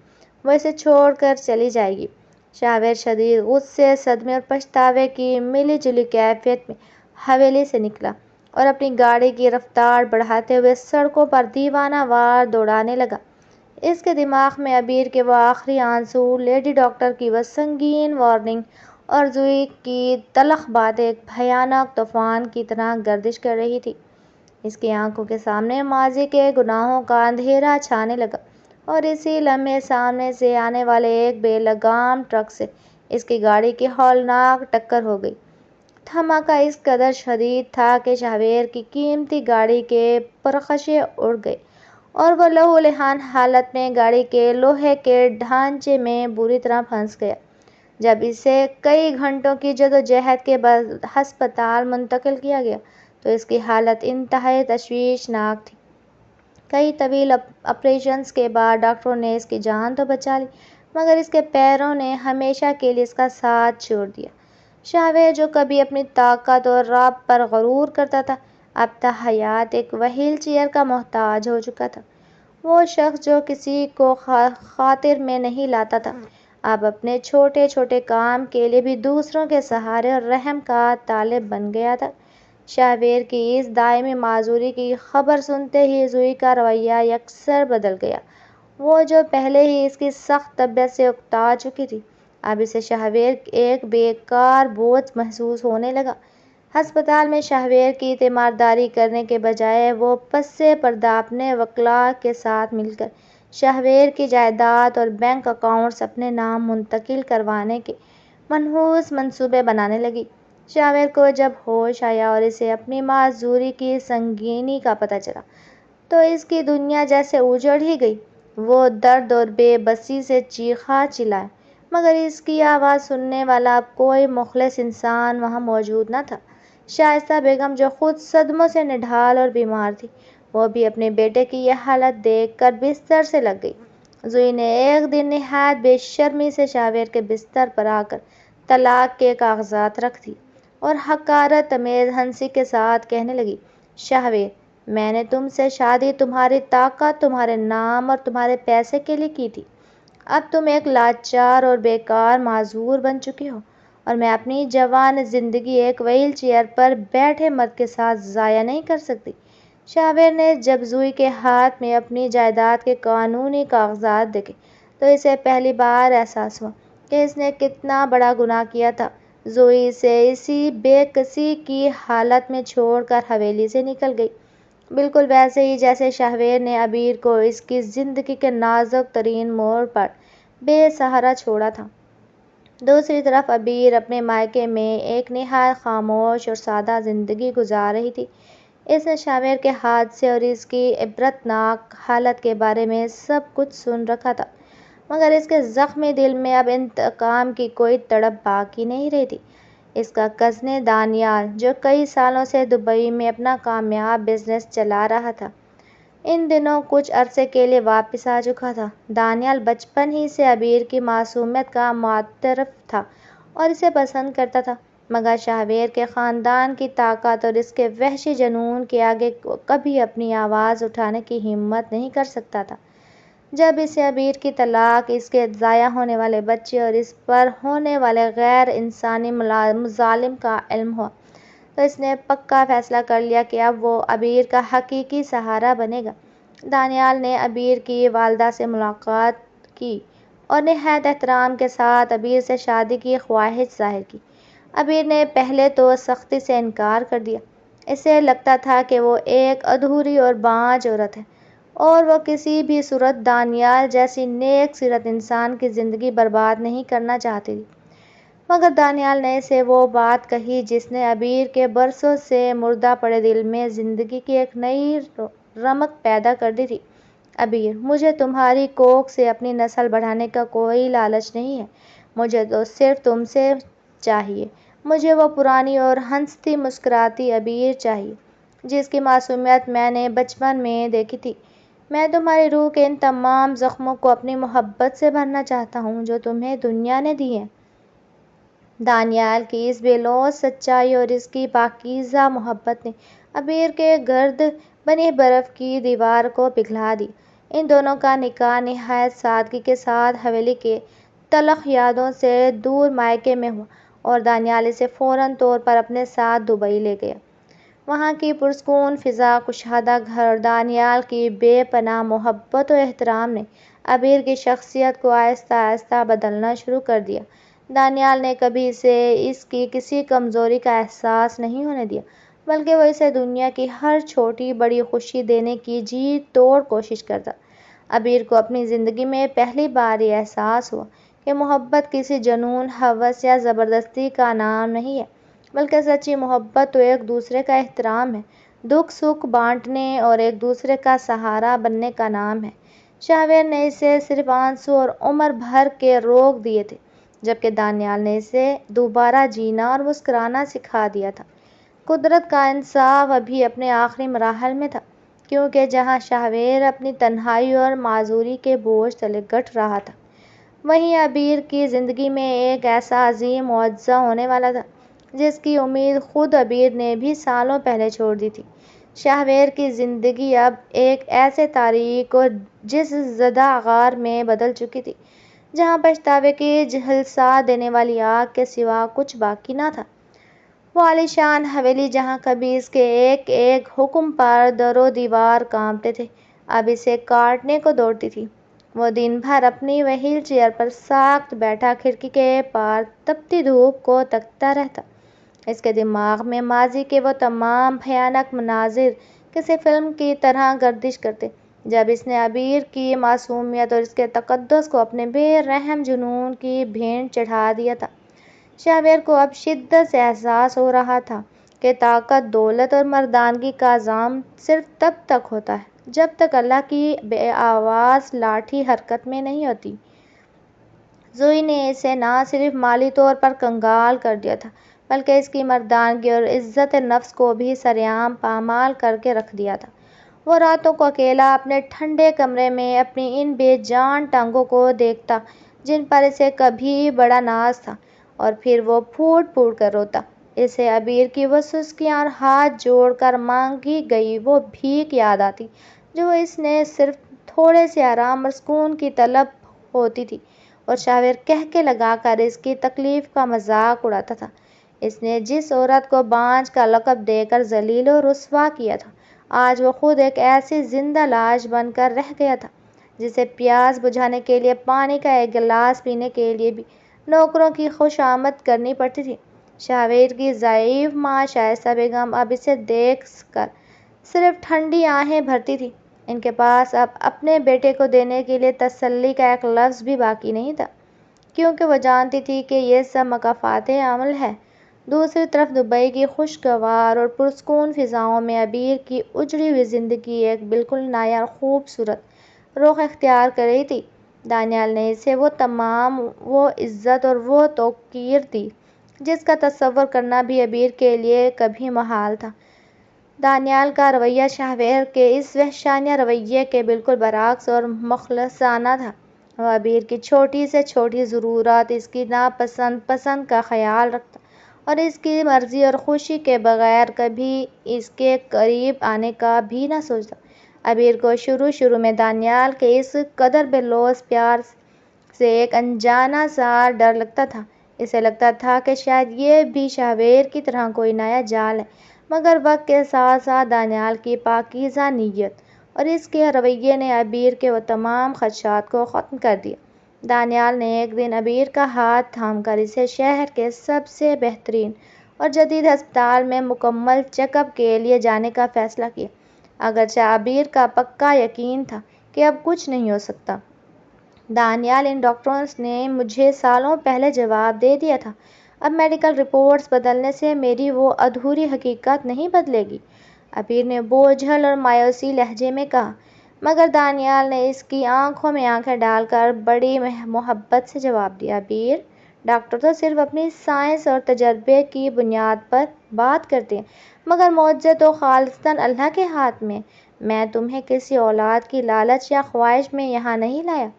وہ اسے چھوڑ کر چلی جائے گی۔ شاہویر شدید غصے، صدمے اور پچھتاوے کی ملی جلی کیفیت میں حویلی سے نکلا اور اپنی گاڑی کی رفتار بڑھاتے ہوئے سڑکوں پر دیوانہ وار دوڑانے لگا۔ اس کے دماغ میں عبیر کے وہ آخری آنسو، لیڈی ڈاکٹر کی وہ سنگین وارننگ اور زوئی کی تلخ باتیں ایک بھیانک طوفان کی طرح گردش کر رہی تھی۔ اس کی آنکھوں کے سامنے ماضی کے گناہوں کا اندھیرا چھانے لگا، اور اسی لمحے سامنے سے آنے والے ایک بے لگام ٹرک سے اس کی گاڑی کی ہولناک ٹکر ہو گئی۔ دھماکہ اس قدر شدید تھا کہ شاہویر کی قیمتی گاڑی کے پرخاشے اڑ گئے اور وہ لہولہان حالت میں گاڑی کے لوہے کے ڈھانچے میں بری طرح پھنس گیا۔ جب اسے کئی گھنٹوں کی جدوجہد کے بعد ہسپتال منتقل کیا گیا تو اس کی حالت انتہائی تشویشناک تھی۔ کئی طویل آپریشنز کے بعد ڈاکٹروں نے اس کی جان تو بچا لی، مگر اس کے پیروں نے ہمیشہ کے لیے اس کا ساتھ چھوڑ دیا۔ شاہویر، جو کبھی اپنی طاقت اور رعب پر غرور کرتا تھا، اب تاحیات ایک وہیل چیئر کا محتاج ہو چکا تھا۔ وہ شخص جو کسی کو خاطر میں نہیں لاتا تھا، اب اپنے چھوٹے چھوٹے کام کے لیے بھی دوسروں کے سہارے اور رحم کا طالب بن گیا تھا۔ شاہویر کی اس دائمی معذوری کی خبر سنتے ہی زوئی کا رویہ یکسر بدل گیا۔ وہ جو پہلے ہی اس کی سخت طبیعت سے اکتا چکی تھی، اب اسے شاہویر ایک بیکار بوجھ محسوس ہونے لگا۔ ہسپتال میں شاہویر کی تیمارداری کرنے کے بجائے وہ پسِ پردہ اپنے وکلاء کے ساتھ مل کر شاہویر کی جائیداد اور بینک اکاؤنٹس اپنے نام منتقل کروانے کے منحوس منصوبے بنانے لگی۔ شاہویر کو جب ہوش آیا اور اسے اپنی معذوری کی سنگینی کا پتہ چلا تو اس کی دنیا جیسے اجڑ ہی گئی۔ وہ درد اور بے بسی سے چیخا چلایا، مگر اس کی آواز سننے والا اب کوئی مخلص انسان وہاں موجود نہ تھا۔ شائستہ بیگم، جو خود صدموں سے نڈھال اور بیمار تھی، وہ بھی اپنے بیٹے کی یہ حالت دیکھ کر بستر سے لگ گئی۔ زوئی نے ایک دن نہایت بے شرمی سے شاہویر کے بستر پر آ کر طلاق کے کاغذات رکھ دیے اور حقارت آمیز ہنسی کے ساتھ کہنے لگی، شاہویر، میں نے تم سے شادی تمہاری طاقت، تمہارے نام اور تمہارے پیسے کے لیے کی تھی۔ اب تم ایک لاچار اور بیکار معذور بن چکی ہو، اور میں اپنی جوان زندگی ایک وہیل چیئر پر بیٹھے مرد کے ساتھ ضائع نہیں کر سکتی۔ شاہویر نے جب زوئی کے ہاتھ میں اپنی جائیداد کے قانونی کاغذات دیکھے تو اسے پہلی بار احساس ہوا کہ اس نے کتنا بڑا گناہ کیا تھا۔ زوئی اسے اسی بے کسی کی حالت میں چھوڑ کر حویلی سے نکل گئی بالکل ویسے ہی جیسے شہویر نے عبیر کو اس کی زندگی کے نازک ترین موڑ پر بے سہارا چھوڑا تھا، دوسری طرف عبیر اپنے مائکے میں ایک نہایت خاموش اور سادہ زندگی گزار رہی تھی۔ اس نے شہویر کے حادثے اور اس کی عبرتناک حالت کے بارے میں سب کچھ سن رکھا تھا، مگر اس کے زخمی دل میں اب انتقام کی کوئی تڑپ باقی نہیں رہی تھی۔ اس کا کزن دانیال، جو کئی سالوں سے دبئی میں اپنا کامیاب بزنس چلا رہا تھا، ان دنوں کچھ عرصے کے لیے واپس آ چکا تھا۔ دانیال بچپن ہی سے عبیر کی معصومیت کا معترف تھا اور اسے پسند کرتا تھا، مگر شہویر کے خاندان کی طاقت اور اس کے وحشی جنون کے آگے کبھی اپنی آواز اٹھانے کی ہمت نہیں کر سکتا تھا۔ جب اسے عبیر کی طلاق، اس کے ضائع ہونے والے بچے اور اس پر ہونے والے غیر انسانی مظالم کا علم ہوا، تو اس نے پکا فیصلہ کر لیا کہ اب وہ عبیر کا حقیقی سہارا بنے گا۔ دانیال نے عبیر کی والدہ سے ملاقات کی اور نہایت احترام کے ساتھ عبیر سے شادی کی خواہش ظاہر کی۔ عبیر نے پہلے تو سختی سے انکار کر دیا، اسے لگتا تھا کہ وہ ایک ادھوری اور بانجھ عورت ہے اور وہ کسی بھی صورت دانیال جیسی نیک سیرت انسان کی زندگی برباد نہیں کرنا چاہتی تھی۔ مگر دانیال نے اسے وہ بات کہی جس نے عبیر کے برسوں سے مردہ پڑے دل میں زندگی کی ایک نئی رمق پیدا کر دی تھی۔ عبیر، مجھے تمہاری کوکھ سے اپنی نسل بڑھانے کا کوئی لالچ نہیں ہے، مجھے تو صرف تم سے چاہیے، مجھے وہ پرانی اور ہنستی مسکراتی عبیر چاہیے جس کی معصومیت میں نے بچپن میں دیکھی تھی۔ میں تمہاری روح کے ان تمام زخموں کو اپنی محبت سے بھرنا چاہتا ہوں جو تمہیں دنیا نے دی ہے۔ دانیال کی اس بے لوث سچائی اور اس کی پاکیزہ محبت نے عبیر کے گرد بنی برف کی دیوار کو پگھلا دی۔ ان دونوں کا نکاح نہایت سادگی کے ساتھ حویلی کے تلخ یادوں سے دور مائکے میں ہوا اور دانیال اسے فوراً طور پر اپنے ساتھ دبئی لے گیا۔ وہاں کی پرسکون فضا، کشادہ گھر اور دانیال کی بے پناہ محبت و احترام نے عبیر کی شخصیت کو آہستہ آہستہ بدلنا شروع کر دیا۔ دانیال نے کبھی اسے اس کی کسی کمزوری کا احساس نہیں ہونے دیا، بلکہ وہ اسے دنیا کی ہر چھوٹی بڑی خوشی دینے کی جی توڑ کوشش کرتا۔ عبیر کو اپنی زندگی میں پہلی بار یہ احساس ہوا کہ محبت کسی جنون، ہوس یا زبردستی کا نام نہیں ہے، بلکہ سچی محبت تو ایک دوسرے کا احترام ہے، دکھ سکھ بانٹنے اور ایک دوسرے کا سہارا بننے کا نام ہے۔ شہویر نے اسے صرف آنسو اور عمر بھر کے روک دیے تھے، جبکہ دانیال نے اسے دوبارہ جینا اور مسکرانا سکھا دیا تھا۔ قدرت کا انصاف ابھی اپنے آخری مراحل میں تھا، کیونکہ جہاں شہویر اپنی تنہائی اور معذوری کے بوجھ تلے گٹ رہا تھا، وہیں عبیر کی زندگی میں ایک ایسا عظیم معجزہ ہونے والا تھا جس کی امید خود عبیر نے بھی سالوں پہلے چھوڑ دی تھی۔ شہویر کی زندگی اب ایک ایسے تاریک اور جس زدہ غار میں بدل چکی تھی جہاں پچھتاوے کی جھلسا دینے والی آگ کے سوا کچھ باقی نہ تھا۔ وہ عالیشان حویلی جہاں کبھی اس کے ایک ایک حکم پر در و دیوار کانپتے تھے، اب اسے کاٹنے کو دوڑتی تھی۔ وہ دن بھر اپنی وہیل چیئر پر ساکت بیٹھا کھڑکی کے پار تپتی دھوپ کو تکتا رہتا۔ اس کے دماغ میں ماضی کے وہ تمام بھیانک مناظر کسی فلم کی طرح گردش کرتے جب اس نے عبیر کی معصومیت اور اس کے تقدس کو اپنے بے رحم جنون کی بھینٹ چڑھا دیا تھا۔ شہویر کو اب شدت سے احساس ہو رہا تھا کہ طاقت، دولت اور مردانگی کا عزم صرف تب تک ہوتا ہے جب تک اللہ کی بے آواز لاٹھی حرکت میں نہیں ہوتی۔ زوئی نے اسے نہ صرف مالی طور پر کنگال کر دیا تھا، بلکہ اس کی مردانگی اور عزت نفس کو بھی سرعام پامال کر کے رکھ دیا تھا۔ وہ راتوں کو اکیلا اپنے ٹھنڈے کمرے میں اپنی ان بے جان ٹانگوں کو دیکھتا جن پر اسے کبھی بڑا ناز تھا، اور پھر وہ پھوٹ پھوٹ کر روتا۔ اسے عبیر کی وہ سسکیاں اور ہاتھ جوڑ کر مانگی گئی وہ بھیک یاد آتی جو اس نے صرف تھوڑے سے آرام اور سکون کی طلب ہوتی تھی، اور شہویر کہکے لگا کر اس کی تکلیف کا مذاق اڑاتا تھا۔ اس نے جس عورت کو بانجھ کا لقب دے کر ذلیل و رسوا کیا تھا، آج وہ خود ایک ایسی زندہ لاش بن کر رہ گیا تھا جسے پیاس بجھانے کے لیے پانی کا ایک گلاس پینے کے لیے بھی نوکروں کی خوشامد کرنی پڑتی تھی۔ شہویر کی ضعیف ماں شائستہ بیگم اب اسے دیکھ کر صرف ٹھنڈی آہیں بھرتی تھی۔ ان کے پاس اب اپنے بیٹے کو دینے کے لیے تسلی کا ایک لفظ بھی باقی نہیں تھا، کیونکہ وہ جانتی تھی کہ یہ سب مکافات عمل ہے۔ دوسری طرف دبئی کی خوشگوار اور پرسکون فضاؤں میں عبیر کی اجڑی ہوئی زندگی ایک بالکل نیا اور خوبصورت رخ اختیار کر رہی تھی۔ دانیال نے اسے وہ تمام، وہ عزت اور وہ توقیر دی جس کا تصور کرنا بھی عبیر کے لیے کبھی محال تھا۔ دانیال کا رویہ شاہویر کے اس وحشیانہ رویے کے بالکل برعکس اور مخلصانہ تھا۔ وہ عبیر کی چھوٹی سے چھوٹی ضرورت، اس کی ناپسند پسند کا خیال رکھتا اور اس کی مرضی اور خوشی کے بغیر کبھی اس کے قریب آنے کا بھی نہ سوچتا۔ عبیر کو شروع میں دانیال کے اس قدر بے لوث پیار سے ایک انجانا سا ڈر لگتا تھا۔ اسے لگتا تھا کہ شاید یہ بھی شاہویر کی طرح کوئی نیا جال ہے، مگر وقت کے ساتھ ساتھ دانیال کی پاکیزہ نیت اور اس کے رویے نے عبیر کے وہ تمام خدشات کو ختم کر دیا۔ دانیال نے ایک دن عبیر کا ہاتھ تھام کر اسے شہر کے سب سے بہترین اور جدید ہسپتال میں مکمل چیک اپ کے لیے جانے کا فیصلہ کیا، اگرچہ عبیر کا پکا یقین تھا کہ اب کچھ نہیں ہو سکتا۔ دانیال، ان ڈاکٹروں نے مجھے سالوں پہلے جواب دے دیا تھا، اب میڈیکل رپورٹس بدلنے سے میری وہ ادھوری حقیقت نہیں بدلے گی، عبیر نے بوجھل اور مایوسی لہجے میں کہا۔ مگر دانیال نے اس کی آنکھوں میں آنکھیں ڈال کر بڑی محبت سے جواب دیا، عبیر، ڈاکٹر تو صرف اپنی سائنس اور تجربے کی بنیاد پر بات کرتے ہیں، مگر معجزے تو خالصتاً اللہ کے ہاتھ میں۔ میں تمہیں کسی اولاد کی لالچ یا خواہش میں یہاں نہیں لایا،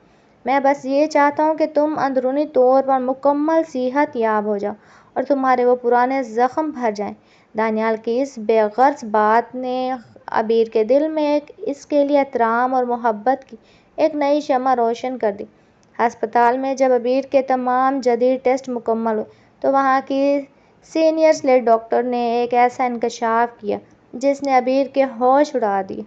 میں بس یہ چاہتا ہوں کہ تم اندرونی طور پر مکمل صحت یاب ہو جاؤ اور تمہارے وہ پرانے زخم بھر جائیں۔ دانیال کی اس بے غرض بات نے عبیر کے دل میں اس کے لیے احترام اور محبت کی ایک نئی شمع روشن کر دی۔ ہسپتال میں جب عبیر کے تمام جدید ٹیسٹ مکمل ہوئے تو وہاں کی سینئر سلیٹ ڈاکٹر نے ایک ایسا انکشاف کیا جس نے عبیر کے ہوش اڑا دیے۔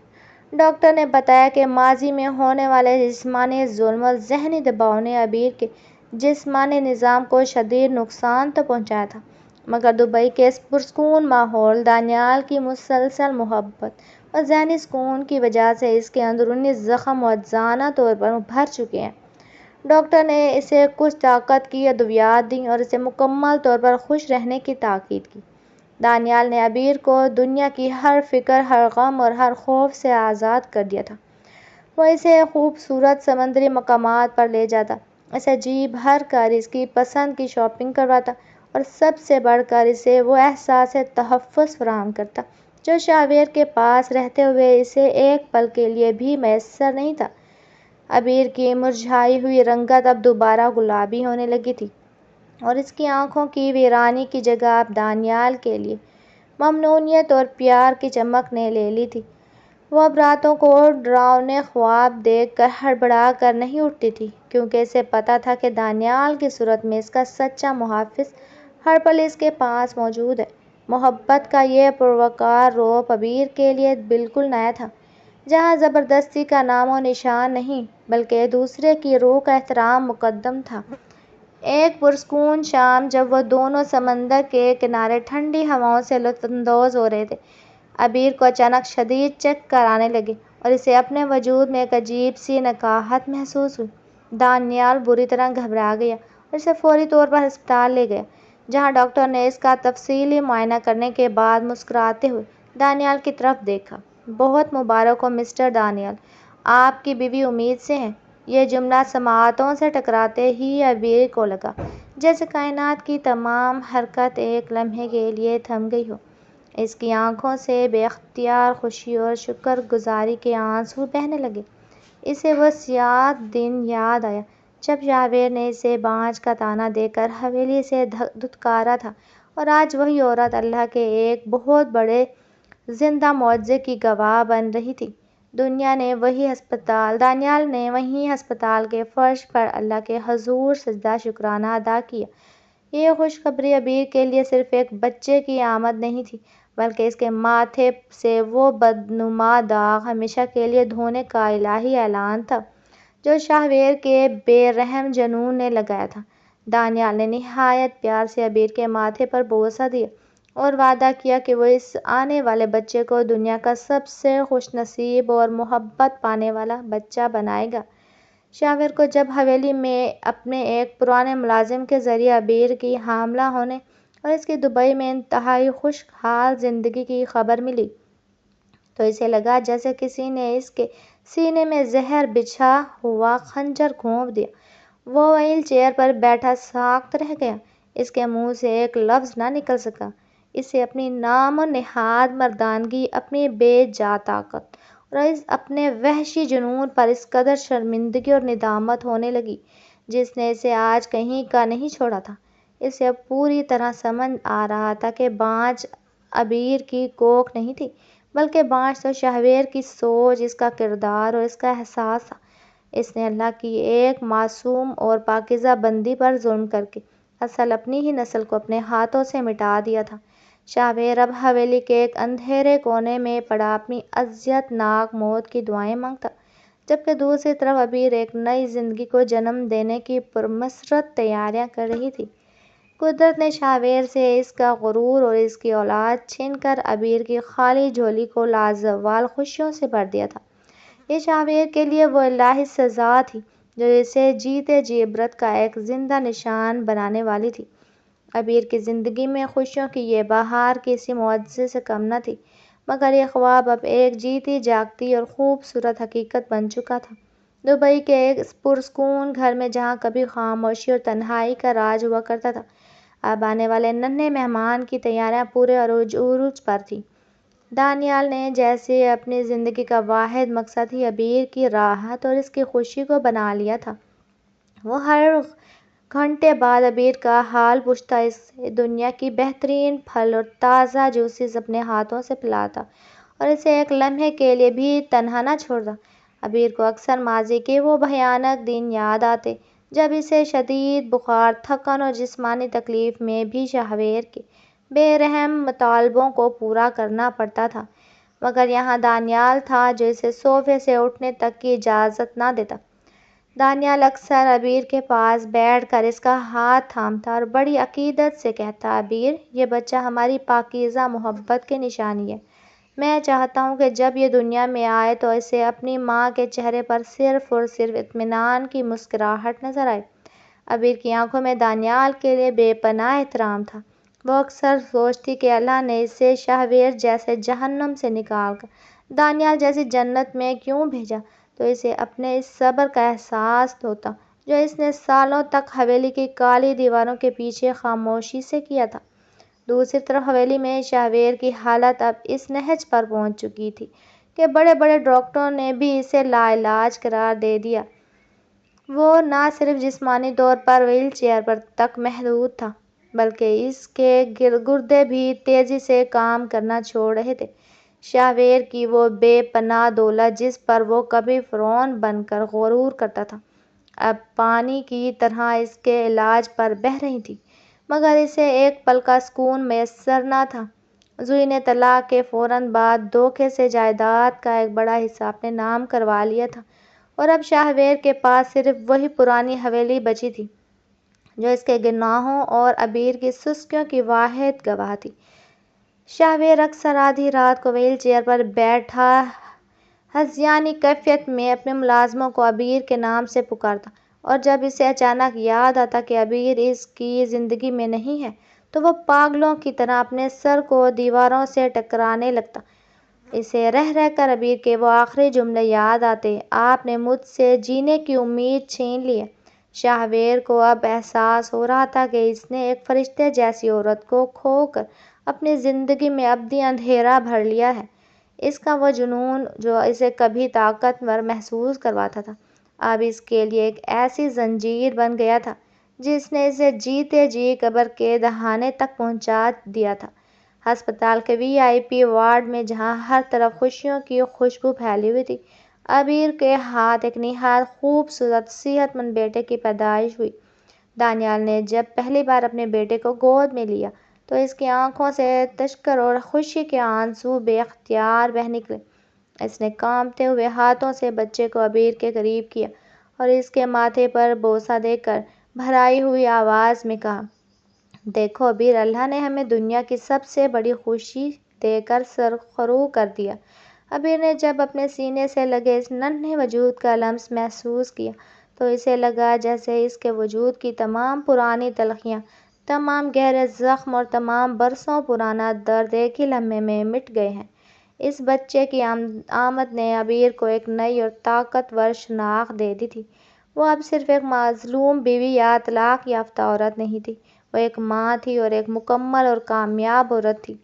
ڈاکٹر نے بتایا کہ ماضی میں ہونے والے جسمانی ظلم اور ذہنی دباؤ نے عبیر کے جسمانی نظام کو شدید نقصان تو پہنچایا تھا، مگر دبئی کے اس پرسکون ماحول، دانیال کی مسلسل محبت اور ذہنی سکون کی وجہ سے اس کے اندرونی زخم موازنہ طور پر بھر چکے ہیں۔ ڈاکٹر نے اسے کچھ طاقت کی ادویات دیں اور اسے مکمل طور پر خوش رہنے کی تاکید کی۔ دانیال نے عبیر کو دنیا کی ہر فکر، ہر غم اور ہر خوف سے آزاد کر دیا تھا۔ وہ اسے خوبصورت سمندری مقامات پر لے جاتا، اسے جی بھر کر اس کی پسند کی شاپنگ کرواتا اور سب سے بڑھ کر اسے وہ احساس تحفظ فراہم کرتا جو شاہویر کے پاس رہتے ہوئے اسے ایک پل کے لیے بھی میسر نہیں تھا۔ عبیر کی مرجھائی ہوئی رنگت اب دوبارہ گلابی ہونے لگی تھی اور اس کی آنکھوں کی ویرانی کی جگہ اب دانیال کے لیے ممنونیت اور پیار کی چمک نے لے لی تھی۔ وہ اب راتوں کو ڈراؤنے خواب دیکھ کر ہڑبڑا کر نہیں اٹھتی تھی، کیونکہ اسے پتہ تھا کہ دانیال کی صورت میں اس کا سچا محافظ ہر پل اس کے پاس موجود ہے۔ محبت کا یہ پروقار روپ عبیر کے لیے بالکل نیا تھا، جہاں زبردستی کا نام و نشان نہیں بلکہ دوسرے کی روح کا احترام مقدم تھا۔ ایک پرسکون شام جب وہ دونوں سمندر کے کنارے ٹھنڈی ہواؤں سے لطف اندوز ہو رہے تھے، عبیر کو اچانک شدید چکر آنے لگے اور اسے اپنے وجود میں ایک عجیب سی نکہت محسوس ہوئی۔ دانیال بری طرح گھبرا گیا اور اسے فوری طور پر ہسپتال لے گیا، جہاں ڈاکٹر نے اس کا تفصیلی معائنہ کرنے کے بعد مسکراتے ہوئے دانیال کی طرف دیکھا۔ بہت مبارک ہو مسٹر دانیال، آپ کی بیوی امید سے ہے۔ یہ جملہ سماعتوں سے ٹکراتے ہی عبیر کو لگا جیسے کائنات کی تمام حرکت ایک لمحے کے لیے تھم گئی ہو۔ اس کی آنکھوں سے بے اختیار خوشی اور شکر گزاری کے آنسو بہنے لگے۔ اسے وہ سیاہ دن یاد آیا جب شاہویر نے اسے بانجھ کا طعنہ دے کر حویلی سے دھتکارا تھا، اور آج وہی عورت اللہ کے ایک بہت بڑے زندہ معجزے کی گواہ بن رہی تھی۔ دانیال نے وہیں ہسپتال کے فرش پر اللہ کے حضور سجدہ شکرانہ ادا کیا۔ یہ خوشخبری عبیر کے لیے صرف ایک بچے کی آمد نہیں تھی، بلکہ اس کے ماتھے سے وہ بدنما داغ ہمیشہ کے لیے دھونے کا الہی اعلان تھا جو شاہویر کے بے رحم جنون نے لگایا تھا۔ دانیال نے نہایت پیار سے عبیر کے ماتھے پر بوسہ دیا اور وعدہ کیا کہ وہ اس آنے والے بچے کو دنیا کا سب سے خوش نصیب اور محبت پانے والا بچہ بنائے گا۔ شاور کو جب حویلی میں اپنے ایک پرانے ملازم کے ذریعے عبیر کی حاملہ ہونے اور اس کی دبئی میں انتہائی خوشحال زندگی کی خبر ملی تو اسے لگا جیسے کسی نے اس کے سینے میں زہر بچھا ہوا خنجر گھونپ دیا۔ وہ وہیل چیئر پر بیٹھا ساکت رہ گیا۔ اس کے منہ سے ایک لفظ نہ نکل سکا۔ اسے اپنی نام و نہاد مردانگی، اپنی بے جا طاقت اور اپنے وحشی جنون پر اس قدر شرمندگی اور ندامت ہونے لگی جس نے اسے آج کہیں کا نہیں چھوڑا تھا۔ اسے اب پوری طرح سمجھ آ رہا تھا کہ بانجھ عبیر کی کوکھ نہیں تھی بلکہ بانجھ تو شاور کی سوچ، اس کا کردار اور اس کا احساس تھا۔ اس نے اللہ کی ایک معصوم اور پاکیزہ بندی پر ظلم کر کے اصل اپنی ہی نسل کو اپنے ہاتھوں سے مٹا دیا تھا۔ شاور اب حویلی کے ایک اندھیرے کونے میں پڑا اپنی اذیت ناک موت کی دعائیں مانگتا، جبکہ دوسری طرف عبیر ایک نئی زندگی کو جنم دینے کی پرمسرت تیاریاں کر رہی تھی۔ قدرت نے شاور سے اس کا غرور اور اس کی اولاد چھین کر عبیر کی خالی جھولی کو لازوال خوشیوں سے بھر دیا تھا۔ یہ شاور کے لیے وہ الہی سزا تھی جو اسے جیتے جی عبرت کا ایک زندہ نشان بنانے والی تھی۔ عبیر کی زندگی میں خوشیوں کی یہ بہار کسی معجزے سے کم نہ تھی، مگر یہ خواب اب ایک جیتی جاگتی اور خوبصورت حقیقت بن چکا تھا۔ دبئی کے ایک پرسکون گھر میں جہاں کبھی خاموشی اور تنہائی کا راج ہوا کرتا تھا، اب آنے والے ننھے مہمان کی تیاریاں پورے عروج پر تھیں۔ دانیال نے جیسے اپنی زندگی کا واحد مقصد ہی عبیر کی راحت اور اس کی خوشی کو بنا لیا تھا۔ وہ ہر گھنٹے بعد عبیر کا حال پوچھتا، اسے دنیا کی بہترین پھل اور تازہ جوسز اپنے ہاتھوں سے پلاتا اور اسے ایک لمحے کے لیے بھی تنہا نہ چھوڑتا۔ عبیر کو اکثر ماضی کے وہ بھیانک دن یاد آتے جب اسے شدید بخار، تھکن اور جسمانی تکلیف میں بھی شاور کے بے رحم مطالبوں کو پورا کرنا پڑتا تھا، مگر یہاں دانیال تھا جو اسے صوفے سے اٹھنے تک کی اجازت نہ دیتا۔ دانیال اکثر عبیر کے پاس بیٹھ کر اس کا ہاتھ تھامتا اور بڑی عقیدت سے کہتا، عبیر، یہ بچہ ہماری پاکیزہ محبت کی نشانی ہے۔ میں چاہتا ہوں کہ جب یہ دنیا میں آئے تو اسے اپنی ماں کے چہرے پر صرف اور صرف اطمینان کی مسکراہٹ نظر آئے۔ عبیر کی آنکھوں میں دانیال کے لیے بے پناہ احترام تھا۔ وہ اکثر سوچتی کہ اللہ نے اسے شاور جیسے جہنم سے نکال کر دانیال جیسی جنت میں کیوں بھیجا تو اسے اپنے اس صبر کا احساس ہوتا جو اس نے سالوں تک حویلی کی کالی دیواروں کے پیچھے خاموشی سے کیا تھا۔ دوسری طرف حویلی میں شاور کی حالت اب اس نہج پر پہنچ چکی تھی کہ بڑے بڑے ڈاکٹروں نے بھی اسے لاعلاج قرار دے دیا۔ وہ نہ صرف جسمانی طور پر وہیل چیئر پر تک محدود تھا بلکہ اس کے گردے بھی تیزی سے کام کرنا چھوڑ رہے تھے۔ شاور کی وہ بے پناہ دولت جس پر وہ کبھی فرعون بن کر غرور کرتا تھا، اب پانی کی طرح اس کے علاج پر بہہ رہی تھی، مگر اسے ایک پل کا سکون میسر نہ تھا۔ زوئی نے طلاق کے فوراً بعد دھوکے سے جائیداد کا ایک بڑا حصہ اپنے نام کروا لیا تھا اور اب شاور کے پاس صرف وہی پرانی حویلی بچی تھی جو اس کے گناہوں اور عبیر کی سستیوں کی واحد گواہ تھی۔ شاور اکثر آدھی رات کو وہیل چیئر پر بیٹھا ہذیانی کیفیت میں اپنے ملازموں کو عبیر کے نام سے پکارتا اور جب اسے اچانک یاد آتا کہ عبیر اس کی زندگی میں نہیں ہے تو وہ پاگلوں کی طرح اپنے سر کو دیواروں سے ٹکرانے لگتا۔ اسے رہ رہ کر عبیر کے وہ آخری جملے یاد آتے، آپ نے مجھ سے جینے کی امید چھین لی ہے۔ شاور کو اب احساس ہو رہا تھا کہ اس نے ایک فرشتے جیسی عورت کو کھو کر اپنی زندگی میں ابدی اندھیرا بھر لیا ہے۔ اس کا وہ جنون جو اسے کبھی طاقتور محسوس کرواتا تھا، اب اس کے لیے ایک ایسی زنجیر بن گیا تھا جس نے اسے جیتے جی قبر کے دہانے تک پہنچا دیا تھا۔ ہسپتال کے وی آئی پی وارڈ میں جہاں ہر طرف خوشیوں کی خوشبو پھیلی ہوئی تھی، عبیر کے ہاتھ ایک نہایت خوبصورت صحت مند بیٹے کی پیدائش ہوئی۔ دانیال نے جب پہلی بار اپنے بیٹے کو گود میں لیا تو اس کی آنکھوں سے تشکر اور خوشی کے آنسو بے اختیار بہہ نکلے۔ اس نے کانپتے ہوئے ہاتھوں سے بچے کو عبیر کے قریب کیا اور اس کے ماتھے پر بوسہ دے کر بھرائی ہوئی آواز میں کہا، دیکھو ابیر، اللہ نے ہمیں دنیا کی سب سے بڑی خوشی دے کر سرخرو کر دیا۔ ابیر نے جب اپنے سینے سے لگے اس ننھے وجود کا لمس محسوس کیا تو اسے لگا جیسے اس کے وجود کی تمام پرانی تلخیاں، تمام گہرے زخم اور تمام برسوں پرانا درد ایک ہی لمحے میں مٹ گئے ہیں۔ اس بچے کی آمد نے ابیر کو ایک نئی اور طاقتور شناخت دے دی تھی۔ وہ اب صرف ایک مظلوم بیوی یا طلاق یافتہ عورت نہیں تھی، وہ ایک ماں تھی اور ایک مکمل اور کامیاب عورت تھی۔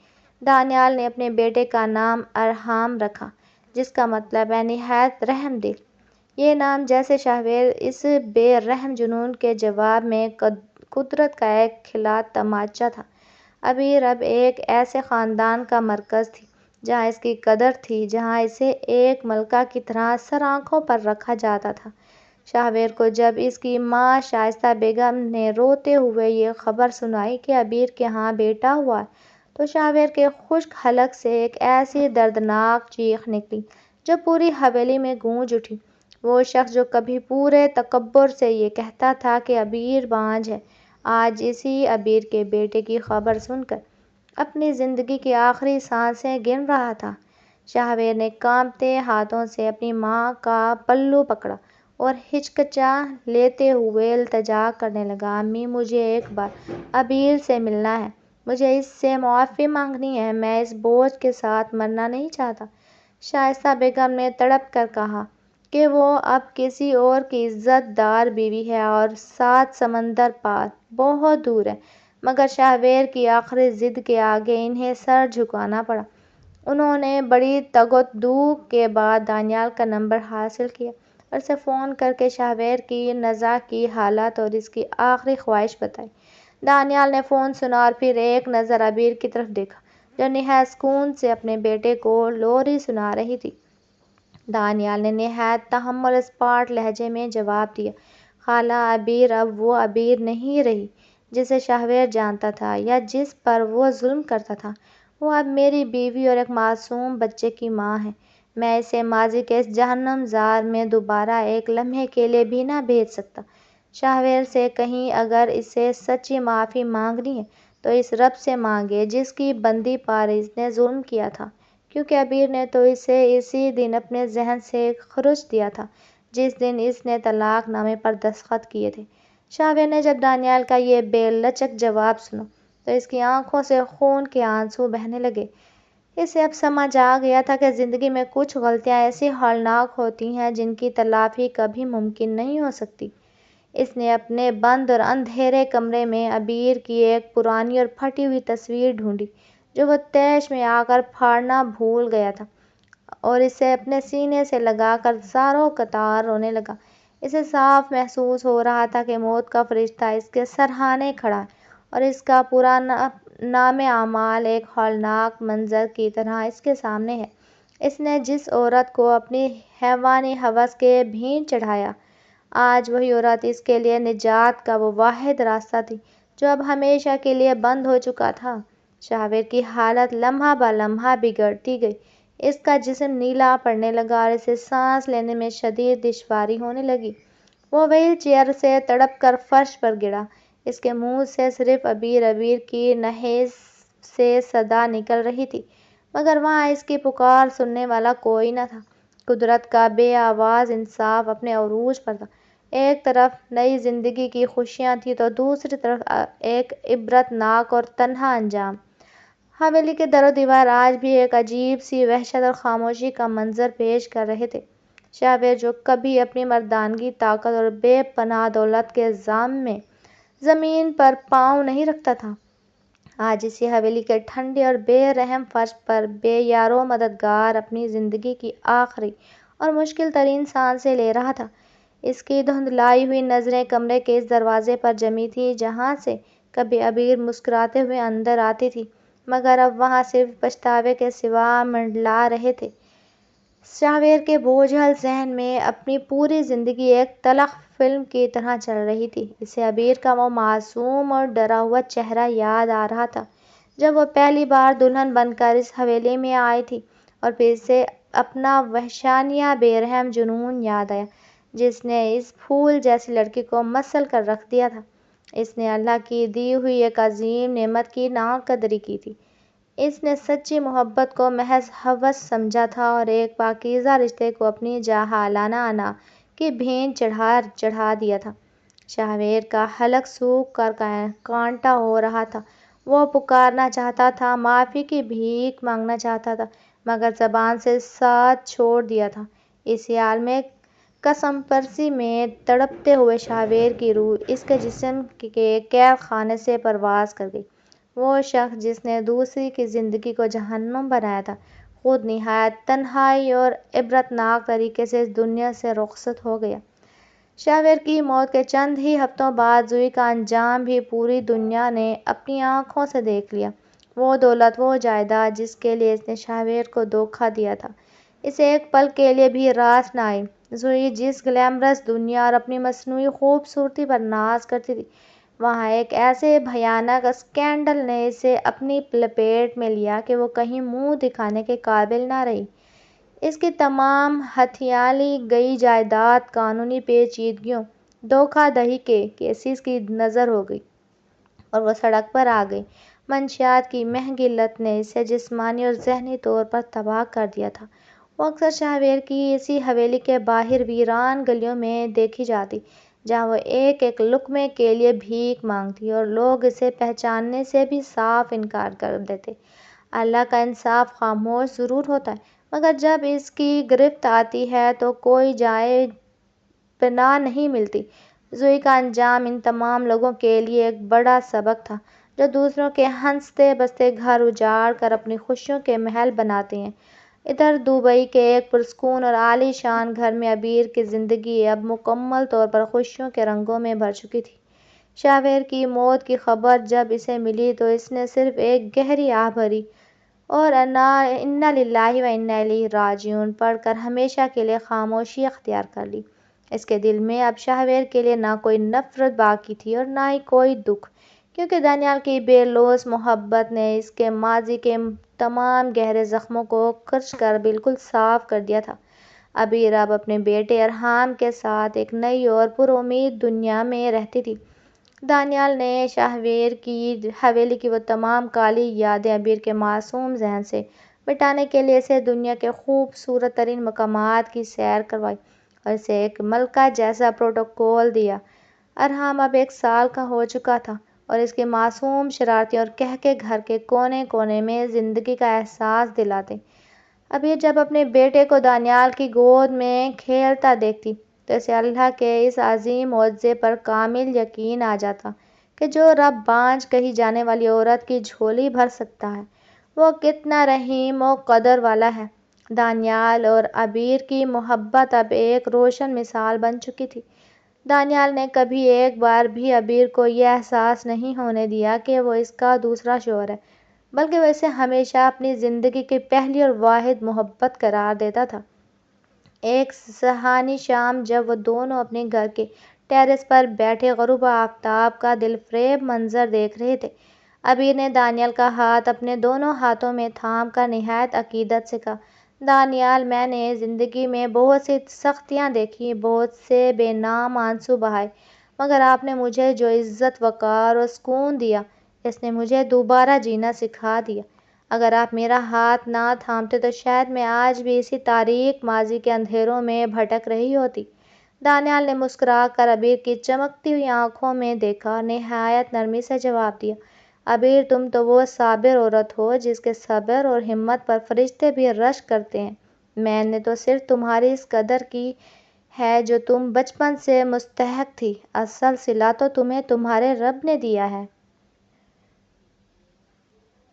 دانیال نے اپنے بیٹے کا نام ارحام رکھا، جس کا مطلب ہے نہایت رحم دل۔ یہ نام جیسے شاہویر اس بے رحم جنون کے جواب میں قدرت کا ایک کھلا تماچا تھا۔ ابیر اب ایک ایسے خاندان کا مرکز تھی جہاں اس کی قدر تھی، جہاں اسے ایک ملکہ کی طرح سر آنکھوں پر رکھا جاتا تھا۔ شاہویر کو جب اس کی ماں شائستہ بیگم نے روتے ہوئے یہ خبر سنائی کہ ابیر کے ہاں بیٹا ہوا ہے تو شاہویر کے خشک حلق سے ایک ایسی دردناک چیخ نکلی جو پوری حویلی میں گونج اٹھی۔ وہ شخص جو کبھی پورے تکبر سے یہ کہتا تھا کہ ابیر بانجھ ہے، آج اسی ابیر کے بیٹے کی خبر سن کر اپنی زندگی کی آخری سانسیں گن رہا تھا۔ شاہویر نے کانپتے ہاتھوں سے اپنی ماں کا پلو پکڑا اور ہچکچا لیتے ہوئے التجا کرنے لگا، امی مجھے ایک بار ابیر سے ملنا ہے، مجھے اس سے معافی مانگنی ہے، میں اس بوجھ کے ساتھ مرنا نہیں چاہتا۔ شائستہ بیگم نے تڑپ کر کہا کہ وہ اب کسی اور کی عزت دار بیوی ہے اور 7 سمندر پار، بہت دور ہے، مگر شاہویر کی آخری ضد کے آگے انہیں سر جھکانا پڑا۔ انہوں نے بڑی تگ و دو کے بعد دانیال کا نمبر حاصل کیا اور اسے فون کر کے شاہویر کی نزا کی حالت اور اس کی آخری خواہش بتائی۔ دانیال نے فون سنا اور پھر ایک نظر ابیر کی طرف دیکھا جو نہایت سکون سے اپنے بیٹے کو لوری سنا رہی تھی۔ دانیال نے نہایت تحمل اسپاٹ لہجے میں جواب دیا، خالہ ابیر اب وہ ابیر نہیں رہی جسے شاہویر جانتا تھا یا جس پر وہ ظلم کرتا تھا، وہ اب میری بیوی اور ایک معصوم بچے کی ماں ہے۔ میں اسے ماضی کے اس جہنم زار میں دوبارہ ایک لمحے کے لیے بھی نہ بھیج سکتا۔ شاہویر سے کہیں اگر اسے سچی معافی مانگنی ہے تو اس رب سے مانگے جس کی بندی پر اس نے ظلم کیا تھا، کیونکہ ابیر نے تو اسے اسی دن اپنے ذہن سے خرچ دیا تھا جس دن اس نے طلاق نامے پر دستخط کیے تھے۔ شاہویر نے جب دانیال کا یہ بے لچک جواب سنا تو اس کی آنکھوں سے خون کے آنسو بہنے لگے۔ اسے اب سمجھ آ گیا تھا کہ زندگی میں کچھ غلطیاں ایسی ہولناک ہوتی ہیں جن کی تلافی کبھی ممکن نہیں ہو سکتی۔ اس نے اپنے بند اور اندھیرے کمرے میں ابیر کی ایک پرانی اور پھٹی ہوئی تصویر ڈھونڈی جو وہ طیش میں آ کر پھاڑنا بھول گیا تھا اور اسے اپنے سینے سے لگا کر زاروں قطار رونے لگا۔ اسے صاف محسوس ہو رہا تھا کہ موت کا فرشتہ اس کے سرہانے کھڑا ہے اور اس کا پورا نام اعمال ایک ہولناک منظر کی طرح اس کے سامنے ہے۔ اس نے جس عورت کو اپنی حیوانی ہوس کے بھین چڑھایا، آج وہی عورت اس کے لیے نجات کا وہ واحد راستہ تھی جو اب ہمیشہ کے لیے بند ہو چکا تھا۔ شاہویر کی حالت لمحہ بہ لمحہ بگڑتی گئی، اس کا جسم نیلا پڑنے لگا اور اسے سانس لینے میں شدید دشواری ہونے لگی۔ وہ وہیل چیئر سے تڑپ کر فرش پر گرا، اس کے منہ سے صرف ابیر ابیر کی نہیز سے صدا نکل رہی تھی، مگر وہاں اس کی پکار سننے والا کوئی نہ تھا۔ قدرت کا بے آواز انصاف اپنے عروج پر تھا۔ ایک طرف نئی زندگی کی خوشیاں تھیں تو دوسری طرف ایک عبرت ناک اور تنہا انجام۔ حویلی کے در و دیوار آج بھی ایک عجیب سی وحشت اور خاموشی کا منظر پیش کر رہے تھے۔ شاہویر جو کبھی اپنی مردانگی، طاقت اور بے پناہ دولت کے زام میں زمین پر پاؤں نہیں رکھتا تھا، آج اسی حویلی کے ٹھنڈے اور بے رحم فرش پر بے یار و مددگار اپنی زندگی کی آخری اور مشکل ترین سانسیں لے رہا تھا۔ اس کی دھندلائی ہوئی نظریں کمرے کے اس دروازے پر جمی تھیں جہاں سے کبھی ابیر مسکراتے ہوئے اندر آتی تھی، مگر اب وہاں صرف پچھتاوے کے سوا منڈلا رہے تھے۔ شاہویر کے بوجھل ذہن میں اپنی پوری زندگی ایک تلخ فلم کی طرح چل رہی تھی۔ اسے ابیر کا وہ معصوم اور ڈرا ہوا چہرہ یاد آ رہا تھا جب وہ پہلی بار دلہن بن کر اس حویلی میں آئی تھی، اور پھر اسے اپنا وحشیانہ بے رحم جنون یاد آیا جس نے اس پھول جیسی لڑکی کو مسل کر رکھ دیا تھا۔ اس نے اللہ کی دی ہوئی ایک عظیم نعمت کی ناقدری کی تھی۔ اس نے سچی محبت کو محض ہوس سمجھا تھا اور ایک پاکیزہ رشتے کو اپنی جاہلانہ انا کی بھینٹ چڑھا دیا تھا۔ شاہویر کا حلق سوکھ کر کانٹا ہو رہا تھا۔ وہ پکارنا چاہتا تھا، معافی کی بھیک مانگنا چاہتا تھا، مگر زبان سے ساتھ چھوڑ دیا تھا۔ اسی عالم قسم پرسی میں تڑپتے ہوئے شاہویر کی روح اس کے جسم کے قید خانے سے پرواز کر گئی۔ وہ شخص جس نے دوسری کی زندگی کو جہنم بنایا تھا، خود نہایت تنہائی اور عبرتناک طریقے سے اس دنیا سے رخصت ہو گیا۔ شاہویر کی موت کے چند ہی ہفتوں بعد زوئی کا انجام بھی پوری دنیا نے اپنی آنکھوں سے دیکھ لیا۔ وہ دولت، وہ جائیداد جس کے لیے اس نے شاہویر کو دھوکہ دیا تھا، اسے ایک پل کے لیے بھی راس نہ آئی۔ زوئی جس گلیمرس دنیا اور اپنی مصنوعی خوبصورتی پر ناز کرتی تھی، وہاں ایک ایسے بھیانک اسکینڈل نے اسے اپنی لپیٹ میں لیا کہ وہ کہیں منہ دکھانے کے قابل نہ رہی۔ اس کی تمام ہتھیالی گئی جائیداد قانونی پیچیدگیوں، دھوکہ دہی کے کیسز کی نذر ہو گئی اور وہ سڑک پر آ گئی۔ منشیات کی مہنگی لت نے اسے جسمانی اور ذہنی طور پر تباہ کر دیا تھا۔ وہ اکثر شاہویر کی اسی حویلی کے باہر ویران گلیوں میں دیکھی جاتی، جہاں وہ ایک ایک لقمے کے لیے بھیک مانگتی اور لوگ اسے پہچاننے سے بھی صاف انکار کر دیتے۔ اللہ کا انصاف خاموش ضرور ہوتا ہے، مگر جب اس کی گرفت آتی ہے تو کوئی جائے پناہ نہیں ملتی۔ زوئی کا انجام ان تمام لوگوں کے لیے ایک بڑا سبق تھا، جو دوسروں کے ہنستے بستے گھر اجاڑ کر اپنی خوشیوں کے محل بناتے ہیں۔ ادھر دبئی کے ایک پرسکون اور عالی شان گھر میں عبیر کی زندگی اب مکمل طور پر خوشیوں کے رنگوں میں بھر چکی تھی۔ شاہویر کی موت کی خبر جب اسے ملی تو اس نے صرف ایک گہری آہ بھری اور انا للہ و انا الیہ راجعون پڑھ کر ہمیشہ کے لیے خاموشی اختیار کر لی۔ اس کے دل میں اب شاہویر کے لیے نہ کوئی نفرت باقی تھی اور نہ ہی کوئی دکھ، کیونکہ دانیال کی بے لوث محبت نے اس کے ماضی کے تمام گہرے زخموں کو خرچ کر بالکل صاف کر دیا تھا۔ عبیر اب اپنے بیٹے ارحام کے ساتھ ایک نئی اور پر امید دنیا میں رہتی تھی۔ دانیال نے شاہویر کی حویلی کی وہ تمام کالی یادیں عبیر کے معصوم ذہن سے مٹانے کے لیے اسے دنیا کے خوبصورت ترین مقامات کی سیر کروائی اور اسے ایک ملکہ جیسا پروٹوکول دیا۔ ارحام اب 1 سال کا ہو چکا تھا اور اس کی معصوم شرارتیں اور کہکے گھر کے کونے کونے میں زندگی کا احساس دلاتے۔ عبیر جب اپنے بیٹے کو دانیال کی گود میں کھیلتا دیکھتی تو اسے اللہ کے اس عظیم معجزے پر کامل یقین آ جاتا کہ جو رب بانجھ کہی جانے والی عورت کی جھولی بھر سکتا ہے، وہ کتنا رحیم و قدر والا ہے۔ دانیال اور عبیر کی محبت اب ایک روشن مثال بن چکی تھی۔ دانیال نے کبھی ایک بار بھی عبیر کو یہ احساس نہیں ہونے دیا کہ وہ اس کا دوسرا شوہر ہے، بلکہ وہ اسے ہمیشہ اپنی زندگی کی پہلی اور واحد محبت قرار دیتا تھا۔ ایک سہانی شام جب وہ دونوں اپنے گھر کے ٹیرس پر بیٹھے غروب آفتاب کا دلفریب منظر دیکھ رہے تھے، عبیر نے دانیال کا ہاتھ اپنے دونوں ہاتھوں میں تھام کر نہایت عقیدت سے کہا، دانیال، میں نے زندگی میں بہت سی سختیاں دیکھی، بہت سے بے نام آنسو بہائے، مگر آپ نے مجھے جو عزت، وقار اور سکون دیا، اس نے مجھے دوبارہ جینا سکھا دیا۔ اگر آپ میرا ہاتھ نہ تھامتے تو شاید میں آج بھی اسی تاریک ماضی کے اندھیروں میں بھٹک رہی ہوتی۔ دانیال نے مسکرا کر عبیر کی چمکتی ہوئی آنکھوں میں دیکھا اور نہایت نرمی سے جواب دیا، عبیر، تم تو وہ صابر عورت ہو جس کے صبر اور ہمت پر فرشتے بھی رشک کرتے ہیں۔ میں نے تو صرف تمہاری اس قدر کی ہے جو تم بچپن سے مستحق تھی، اصل صلہ تو تمہیں تمہارے رب نے دیا ہے۔